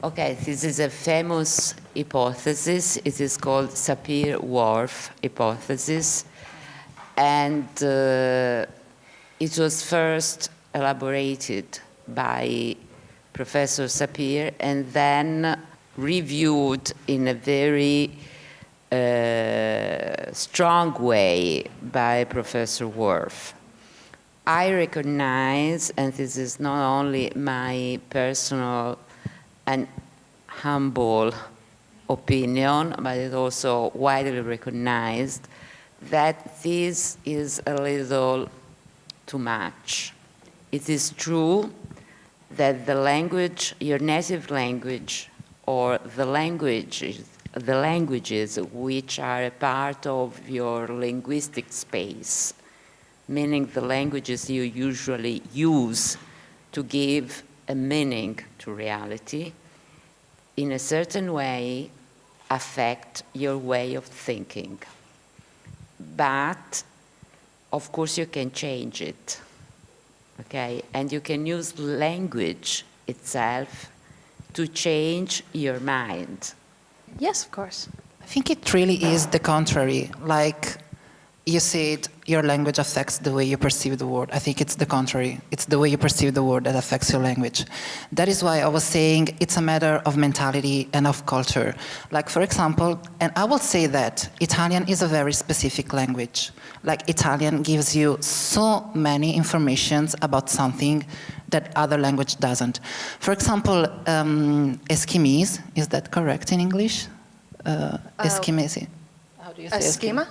Okay, this is a famous hypothesis. It is called Sapir-Whorf hypothesis. And it was first elaborated by Professor Sapir and then reviewed in a very strong way by Professor Whorf. I recognize, and this is not only my personal and humble opinion, but it's also widely recognized, that this is a little too much. It is true that the language, your native language, or the languages which are a part of your linguistic space, meaning the languages you usually use to give a meaning to reality, in a certain way affect your way of thinking. But, of course, you can change it, okay? And you can use language itself to change your mind. Yes, of course. I think it really is the contrary. you said your language affects the way you perceive the world. I think it's the contrary. It's the way you perceive the world that affects your language. That is why I was saying it's a matter of mentality and of culture. Like, for example, and I will say that Italian is a very specific language. Like, Italian gives you so many informations about something that other language doesn't. For example, Eskimese, is that correct in English? Eskimese. How do you say Schema?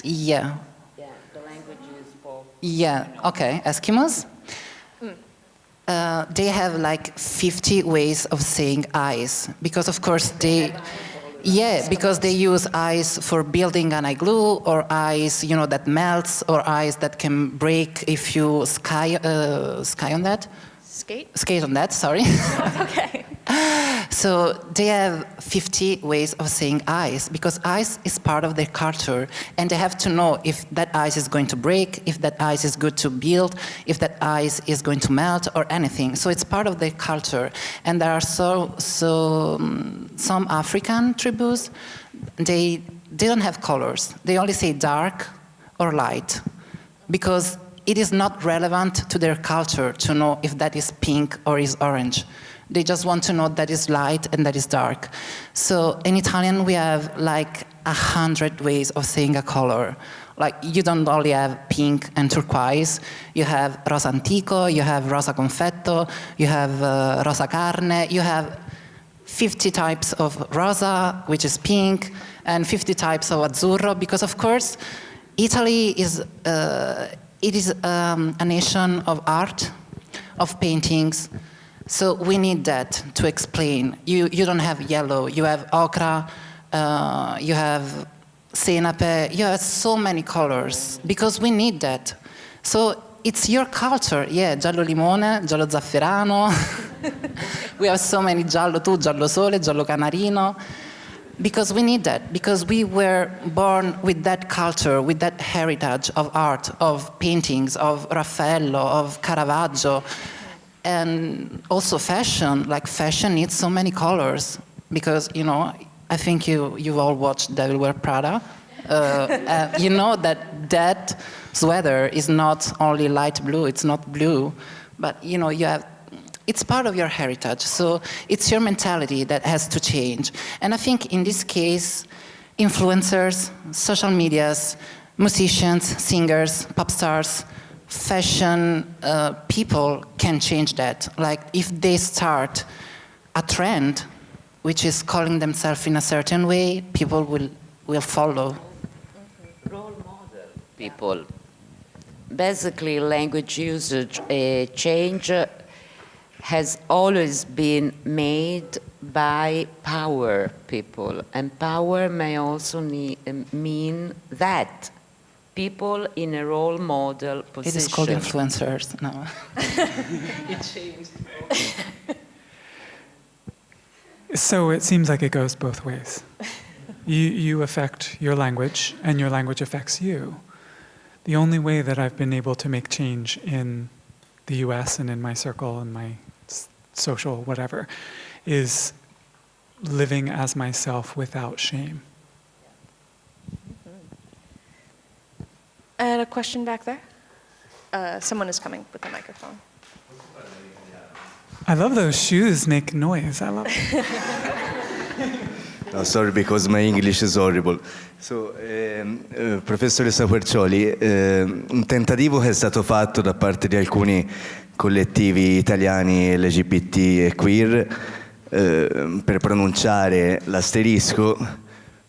Yeah. Yeah, the language is for... Yeah, okay, Eskimos. They have like 50 ways of saying eyes, because of course because they use ice for building an igloo, or ice, you know, that melts, or ice that can break if you ski on that. Skate on that, sorry. Okay. So they have 50 ways of saying ice, because ice is part of their culture, and they have to know if that ice is going to break, if that ice is good to build, if that ice is going to melt, or anything. So it's part of their culture. And there are some African tribus, they don't have colors. They only say dark or light, because it is not relevant to their culture to know if that is pink or is orange. They just want to know that is light and that is dark. So in Italian, we have like 100 ways of saying a color. Like, you don't only have pink and turquoise, you have rosa antico, you have rosa confetto, you have rosa carne, you have 50 types of rosa, which is pink, and 50 types of azzurro, because of course, Italy is it is a nation of art, of paintings, so we need that to explain. You don't have yellow, you have ochre, you have senape, you have so many colors, because we need that. So it's your culture, yeah, giallo limone, giallo zafferano, we have so many giallo tu, giallo sole, giallo canarino. Because we need that, because we were born with that culture, with that heritage of art, of paintings, of Raffaello, of Caravaggio, and also fashion. Like, fashion needs so many colors, because, you know, I think you all watched Devil Wear Prada. You know that sweater is not only light blue, it's not blue, but, you know, it's part of your heritage, so it's your mentality that has to change. And I think in this case, influencers, social medias, musicians, singers, pop stars, fashion people can change that. Like, if they start a trend which is calling themselves in a certain way, people will follow. Role model people. Basically, language usage change has always been made by power people, and power may also mean that people in a role model position. It is called influencers now. It changed. So it seems like it goes both ways. You affect your language, and your language affects you. The only way that I've been able to make change in the US and in my circle and my social whatever is living as myself without shame. And a question back there? Someone is coming with a microphone. I love those shoes make noise. I love it. No, sorry, because my English is horrible. So, professoressa Quercioli, un tentativo che è stato fatto da parte di alcuni collettivi italiani LGBT e queer per pronunciare l'asterisco,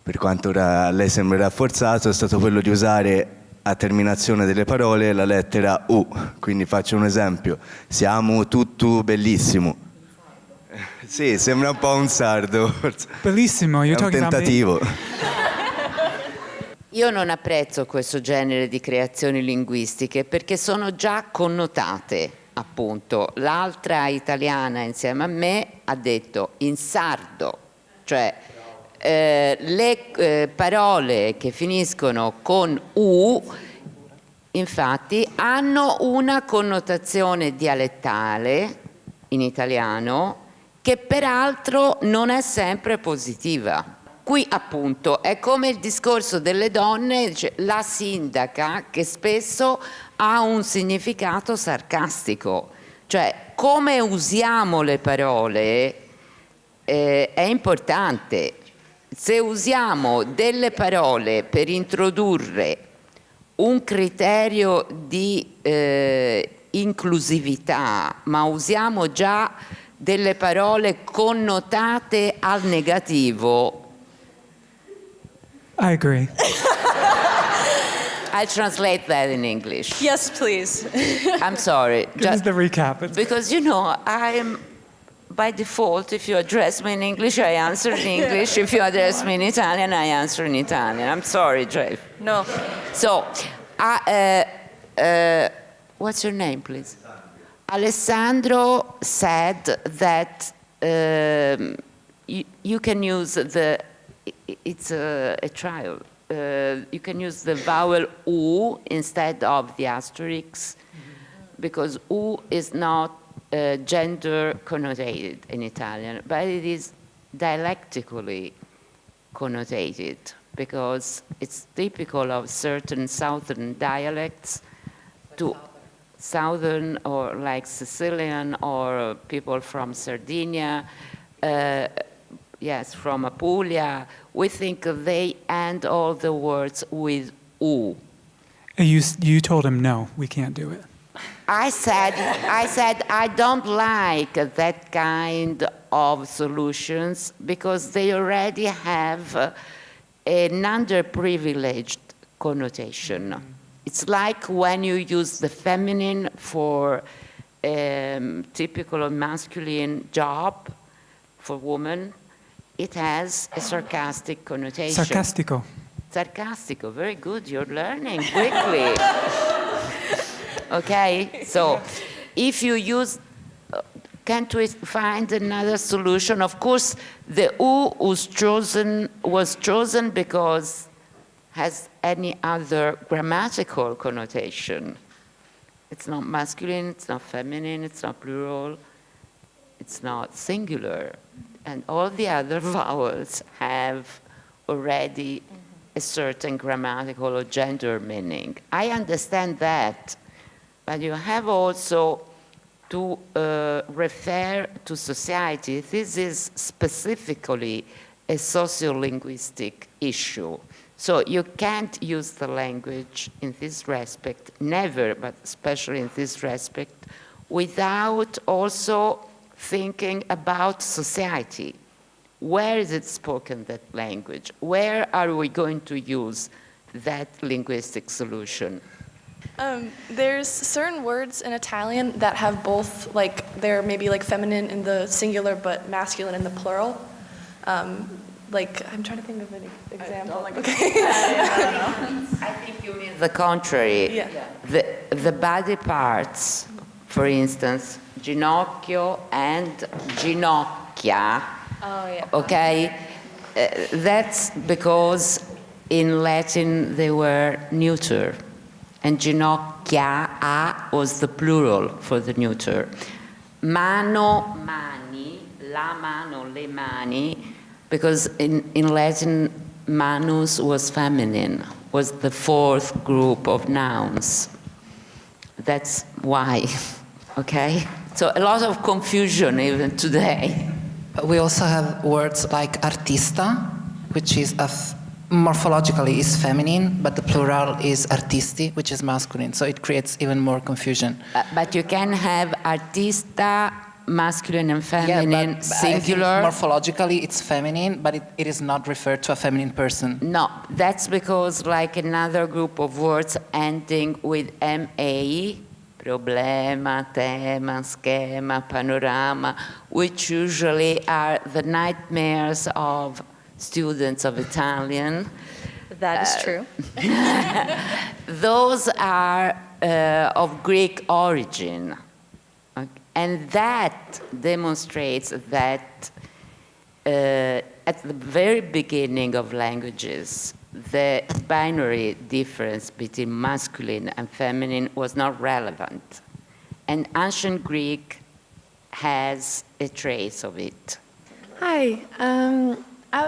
per quanto ora a lei sembra rafforzato, è stato quello di usare a terminazione delle parole la lettera U. Quindi faccio un esempio: siamo tutto bellissimo. Sì, sembra un po' un sardo. Bellissimo, you're È un talking about me. tentativo. Io non apprezzo questo genere di creazioni linguistiche perché sono già connotate, appunto. L'altra italiana insieme a me ha detto in sardo, cioè le parole che finiscono con U infatti hanno una connotazione dialettale in italiano che peraltro non è sempre positiva. Qui appunto è come il discorso delle donne, dice, la sindaca, che spesso ha un significato sarcastico, cioè come usiamo le parole è importante. Se usiamo delle parole per introdurre un criterio di inclusività, ma usiamo già delle parole connotate al negativo, I agree. I'll translate that in English. Yes, please. I'm sorry. Give us the recap. Because, you know, I am, by default, if you address me in English, I answer in English. If you address me in Italian, I answer in Italian. I'm sorry, Jeff. No. So, what's your name, please? Alessandro said that you can use it's a trial. You can use the vowel U instead of the asterisk, because U is not gender connotated in Italian, but it is dialectically connotated, because it's typical of certain southern dialects to southern, or like Sicilian, or people from Sardinia, yes, from Apulia. We think they end all the words with U. You told him, no, we can't do it. I said I don't like that kind of solutions because they already have an underprivileged connotation. It's like when you use the feminine for typical masculine job for women, it has a sarcastic connotation. Sarcastico. Sarcastico, very good, you're learning quickly. Okay, so if you use, can't we find another solution? Of course, the U was chosen because has any other grammatical connotation. It's not masculine, it's not feminine, it's not plural, it's not singular. And all the other vowels have already a certain grammatical or gender meaning. I understand that, but you have also to refer to society. This is specifically a sociolinguistic issue. So you can't use the language in this respect, never, but especially in this respect, without also thinking about society. Where is it spoken, that language? Where are we going to use that linguistic solution? There's certain words in Italian that have both, like, they're maybe like feminine in the singular but masculine in the plural. Like, I'm trying to think of an example. I think you mean the contrary. Yeah. The body parts, for instance, ginocchio and ginocchia. Oh, yeah. Okay? That's because in Latin they were neuter. And ginocchia, a, was the plural for the neuter. Mano, mani, la mano, le mani, because in Latin, manus was feminine, was the fourth group of nouns. That's why, okay? So a lot of confusion even today. We also have words like artista, which is morphologically is feminine, but the plural is artisti, which is masculine. So it creates even more confusion. But you can have artista, masculine and feminine, singular. I think morphologically it's feminine, but it is not referred to a feminine person. No, that's because like another group of words ending with ma, problema, tema, schema, panorama, which usually are the nightmares of students of Italian. That is true. Those are of Greek origin. And that demonstrates that at the very beginning of languages, the binary difference between masculine and feminine was not relevant. And ancient Greek has a trace of it. Hi, I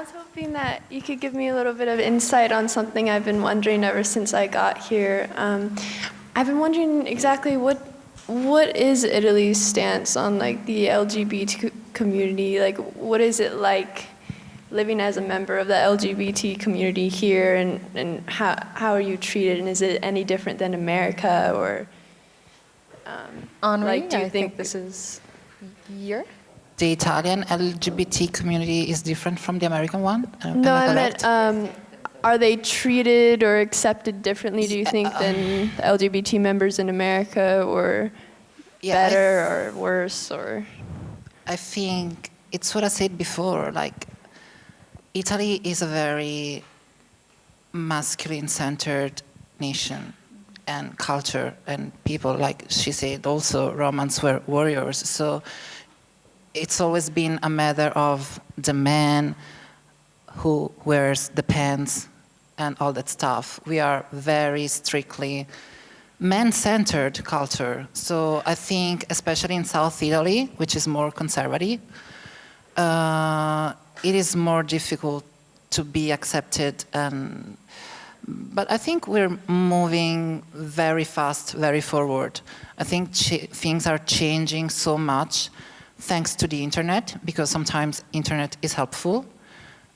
was hoping hoping that you could give me a little bit of insight on something I've been wondering ever since I got here. I've been wondering exactly what is Italy's stance on like the LGBT community? Like, what is it like living as a member of the LGBT community here, and how are you treated, and is it any different than America, or Enrie, do you I think this is your? The Italian LGBT community is different from the American one? No, Am I correct? meant, are they treated or accepted differently, do you think, than the LGBT members in America, or Yeah, better or worse, or? I think it's what I said before, like, Italy is a very masculine-centered nation and culture and people, like she said, also Romans were warriors, so it's always been a matter of the man who wears the pants and all that stuff. We are very strictly man-centered culture. So I think, especially in South Italy, which is more conservative, it is more difficult to be accepted. But I think we're moving very fast, very forward. I think things are changing so much thanks to the internet, because sometimes internet is helpful.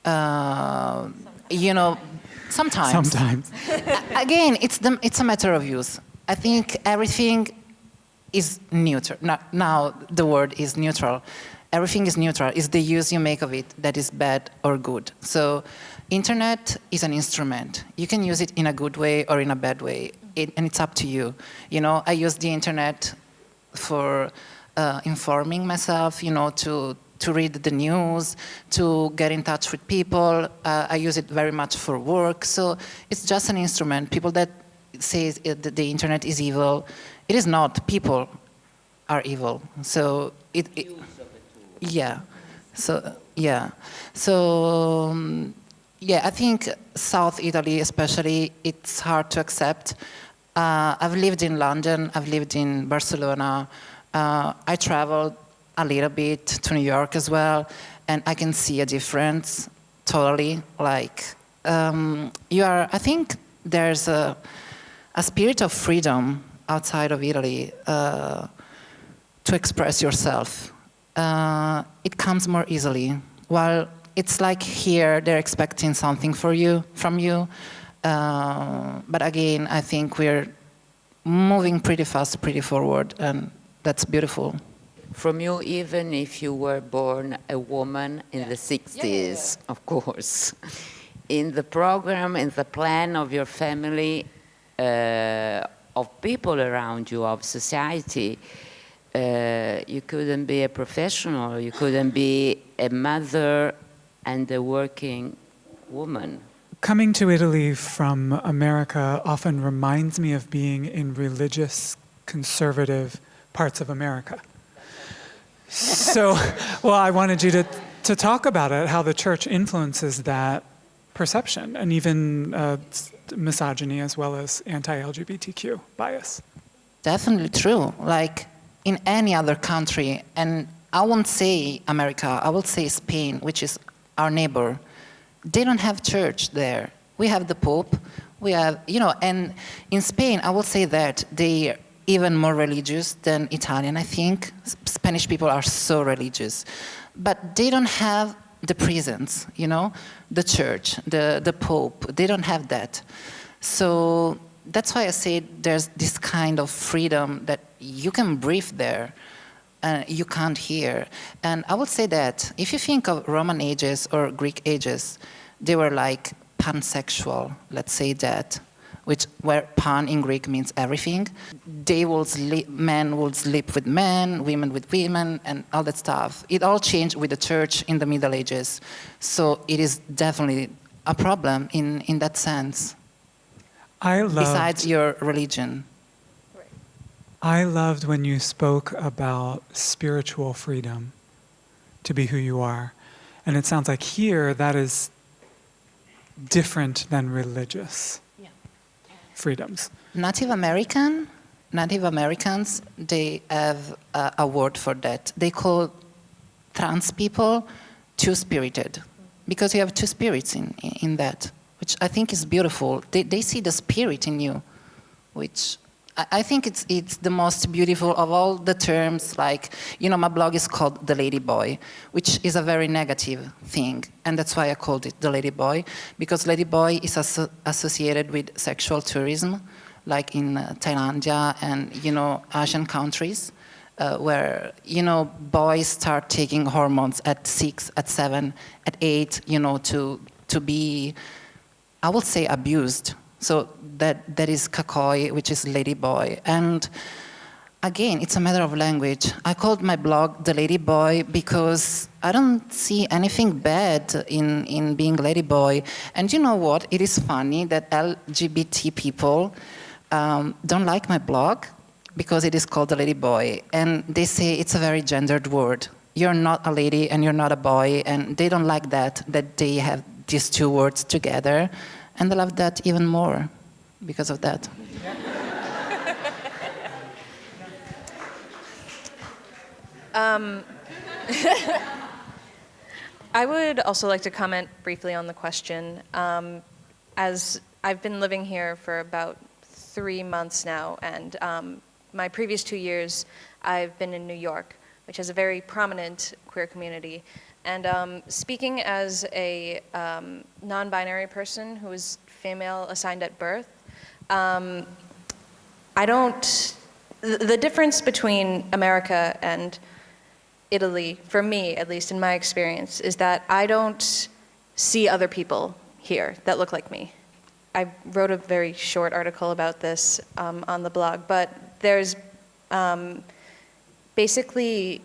You know, sometimes. Again, it's a matter of use. I think everything is neutral. Now the word is neutral. Everything is neutral. It's the use you make of it that is bad or good. So internet is an instrument. You can use it in a good way or in a bad way, and it's up to you. You know, I use the internet for informing myself, you know, to read the news, to get in touch with people. I use it very much for work. So it's just an instrument. People that say that the internet is evil, it is not. People are evil. So yeah. So yeah. So yeah, I think South Italy especially, it's hard to accept. I've lived in London, I've lived in Barcelona. I traveled a little bit to New York as well, and I can see a difference totally. Like, I think there's a spirit of freedom outside of Italy to express yourself. It comes more easily. While it's like here, they're expecting something from you. But again, I think we're moving pretty fast, pretty forward, and that's beautiful. From you, even if you were born a woman in the 60s, of course. In the program, in the plan of your family, of people around you, of society, you couldn't be a professional, you couldn't be a mother and a working woman. Coming to Italy from America often reminds me of being in religious, conservative parts of America. So, well, I wanted you to talk about it, how the church influences that perception, and even misogyny as well as anti-LGBTQ bias. Definitely true. Like in any other country, and I won't say America, I will say Spain, which is our neighbor. They don't have church there. We have the Pope. We have, and in Spain, I will say that they even more religious than Italian, I think. Spanish people are so religious. But they don't have the presence, the church, the Pope. They don't have that. So that's why I say there's this kind of freedom that you can breathe there and you can't here. And I would say that if you think of Roman ages or Greek ages, they were like pansexual, let's say that, where pan in Greek means everything. Men would sleep with men, women with women, and all that stuff. It all changed with the church in the Middle Ages. So it is definitely a problem in that sense. Besides your religion. I loved when you spoke about spiritual freedom to be who you are. And it sounds like here that is different than religious freedoms. Native Americans, they have a word for that. They call trans people two-spirited, because you have two spirits in that, which I think is beautiful. They see the spirit in you, which I think it's the most beautiful of all the terms. Like, my blog is called The Lady Boy, which is a very negative thing, and that's why I called it The Lady Boy, because Lady Boy is associated with sexual tourism, like in Thailand and, Asian countries, where, boys start taking hormones at 6, at 7, at 8, to be, I would say, abused. So that is kakoi, which is lady boy. And again, it's a matter of language. I called my blog The Lady Boy because I don't see anything bad in being lady boy. And you know what? It is funny that LGBT people don't like my blog because it is called The Lady Boy. And they say it's a very gendered word. You're not a lady and you're not a boy. And they don't like that they have these two words together. And I love that even more because of that. I would also like to comment briefly on the question. As I've been living here for about 3 months now, and my previous 2 years I've been in New York, which has a very prominent queer community. And speaking as a non-binary person who is female assigned at birth, the difference between America and Italy, for me, at least in my experience, is that I don't see other people here that look like me. I wrote a very short article about this on the blog, but there's basically,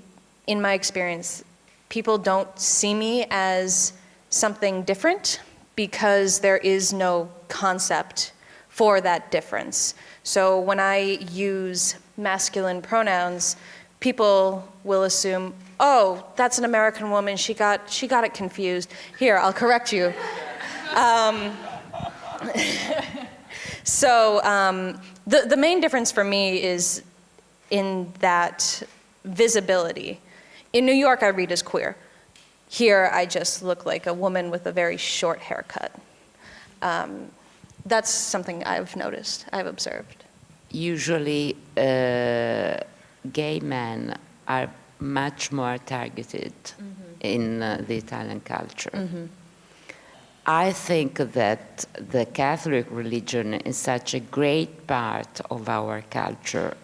in my experience, people don't see me as something different because there is no concept for that difference. So when I use masculine pronouns, people will assume, oh, that's an American woman, she got it confused. Here, I'll correct you. So the main difference for me is in that visibility. In New York, I read as queer. Here, I just look like a woman with a very short haircut. That's something I've noticed, I've observed. Usually, gay men are much more targeted in the Italian culture. I think that the Catholic religion is such a great part of our culture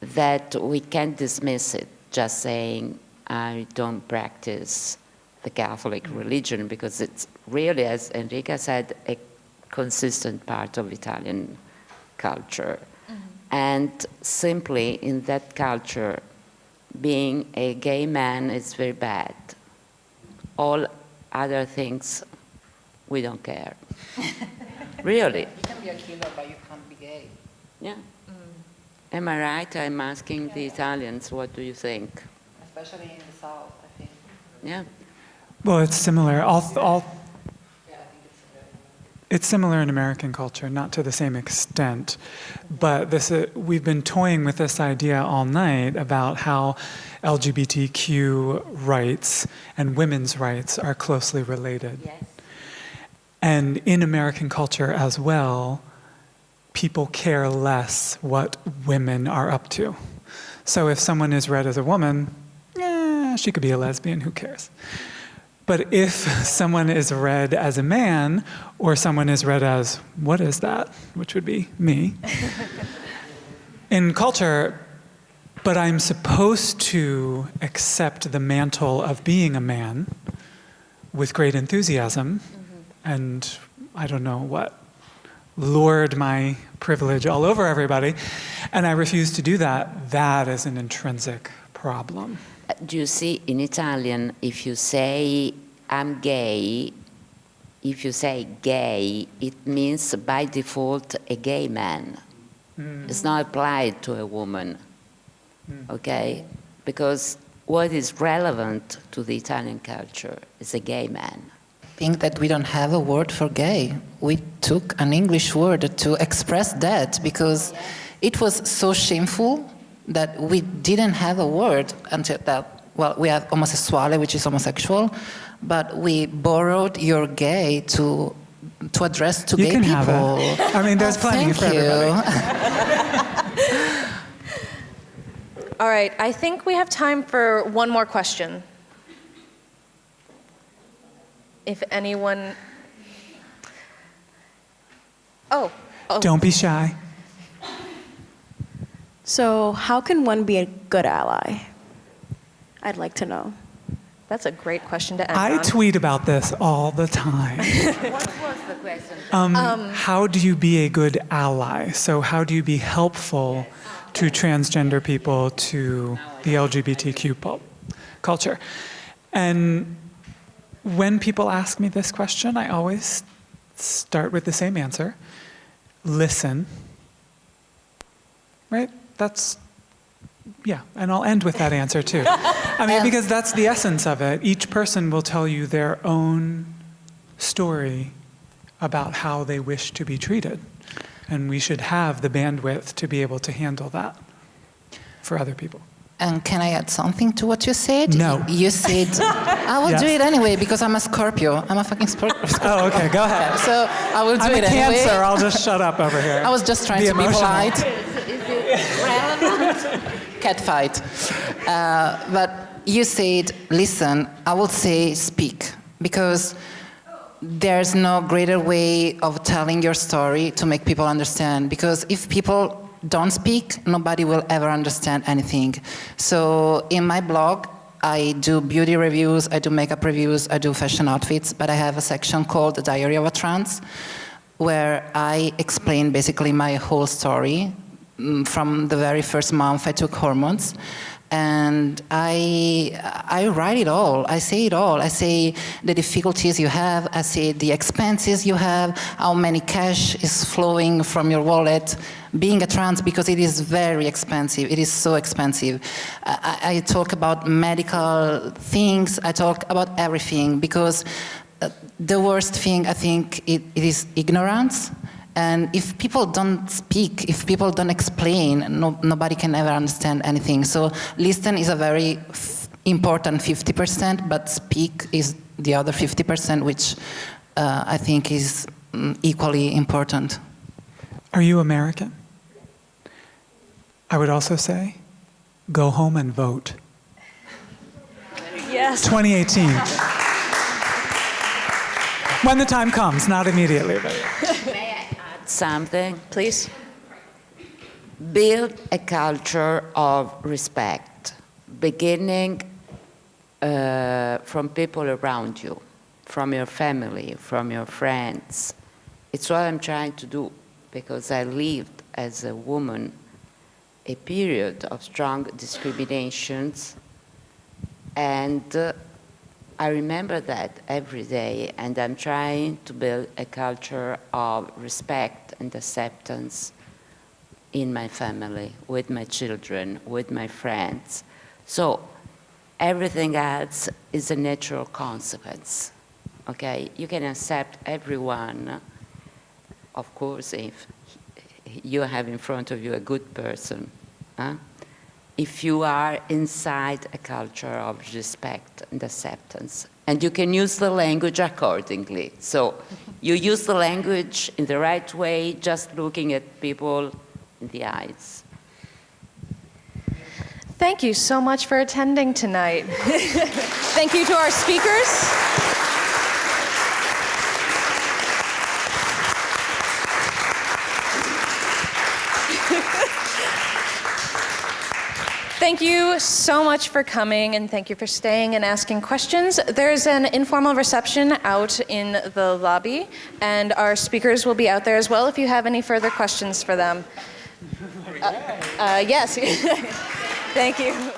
that we can't dismiss it just saying, I don't practice the Catholic religion, because it's really, as Enrica said, a consistent part of Italian culture. And simply in that culture, being a gay man is very bad. All other things, we don't care. Really. You can be a killer, but you can't be gay. Yeah. Am I right? I'm asking the Italians, what do you think? Especially in the South, I think. Yeah. Well, it's similar. It's similar in American culture, not to the same extent. But we've been toying with this idea all night about how LGBTQ rights and women's rights are closely related. Yes. And in American culture as well, people care less what women are up to. So if someone is read as a woman, she could be a lesbian, who cares? But if someone is read as a man, or someone is read as, what is that? Which would be me. In culture, but I'm supposed to accept the mantle of being a man with great enthusiasm, and I don't know what, lord my privilege all over everybody, and I refuse to do that. That is an intrinsic problem. Do you see, in Italian, if you say, I'm gay, if you say gay, it means by default a gay man. It's not applied to a woman, okay? Because what is relevant to the Italian culture is a gay man. I think that we don't have a word for gay. We took an English word to express that because it was so shameful that we didn't have a word until that. Well, we have omosessuale, which is homosexual, but we borrowed your gay to address to You gay can people. have it. I mean, there's plenty Thank for you. everybody. All right, I think we have time for one more question. If anyone... Oh. Don't be shy. So how can one be a good ally? I'd like to know. That's a great question to end I on. tweet about this all the time. What was the question? How do you be a good ally? So how do you be helpful to transgender people, to the LGBTQ culture? And when people ask me this question, I always start with the same answer. Listen. Right? Yeah, and I'll end with that answer too. I mean, because that's the essence of it. Each person will tell you their own story about how they wish to be treated. And we should have the bandwidth to be able to handle that for other people. And can I add something to what you said? No. You said, I will do Yes. it anyway because I'm a Scorpio. I'm a fucking Scorpio. Oh, okay, go ahead. So I will do I'm a it anyway. Cancer, I'll just shut up over here. I was just trying Be to be emotional. polite. Cat fight. But you said, listen, I will say speak, because there's no greater way of telling your story to make people understand, because if people don't speak, nobody will ever understand anything. So in my blog, I do beauty reviews, I do makeup reviews, I do fashion outfits, but I have a section called The Diary of a Trans, where I explain basically my whole story. From the very first month I took hormones, and I write it all. I say it all. I say the difficulties you have. I say the expenses you have, how many cash is flowing from your wallet being a trans, because it is very expensive. It is so expensive. I talk about medical things. I talk about everything, because the worst thing, I think, it is ignorance. And if people don't speak, if people don't explain, nobody can ever understand anything. So listen is a very important 50%, but speak is the other 50%, which I think is equally important. Are you American? I would also say, go home and vote. Yes. 2018. When the time comes, not immediately. But... Something. Please. Build a culture of respect, beginning from people around you, from your family, from your friends. It's what I'm trying to do, because I lived as a woman a period of strong discriminations, and I remember that every day, and I'm trying to build a culture of respect and acceptance in my family, with my children, with my friends. So everything else is a natural consequence, okay? You can accept everyone, of course, if you have in front of you a good person, huh? If you are inside a culture of respect and acceptance. And you can use the language accordingly. So you use the language in the right way, just looking at people in the eyes. Thank you so much for attending tonight. Thank you to our speakers. Thank you so much for coming, and thank you for staying and asking questions. There's an informal reception out in the lobby, and our speakers will be out there as well if you have any further questions for them. Yes. Thank you.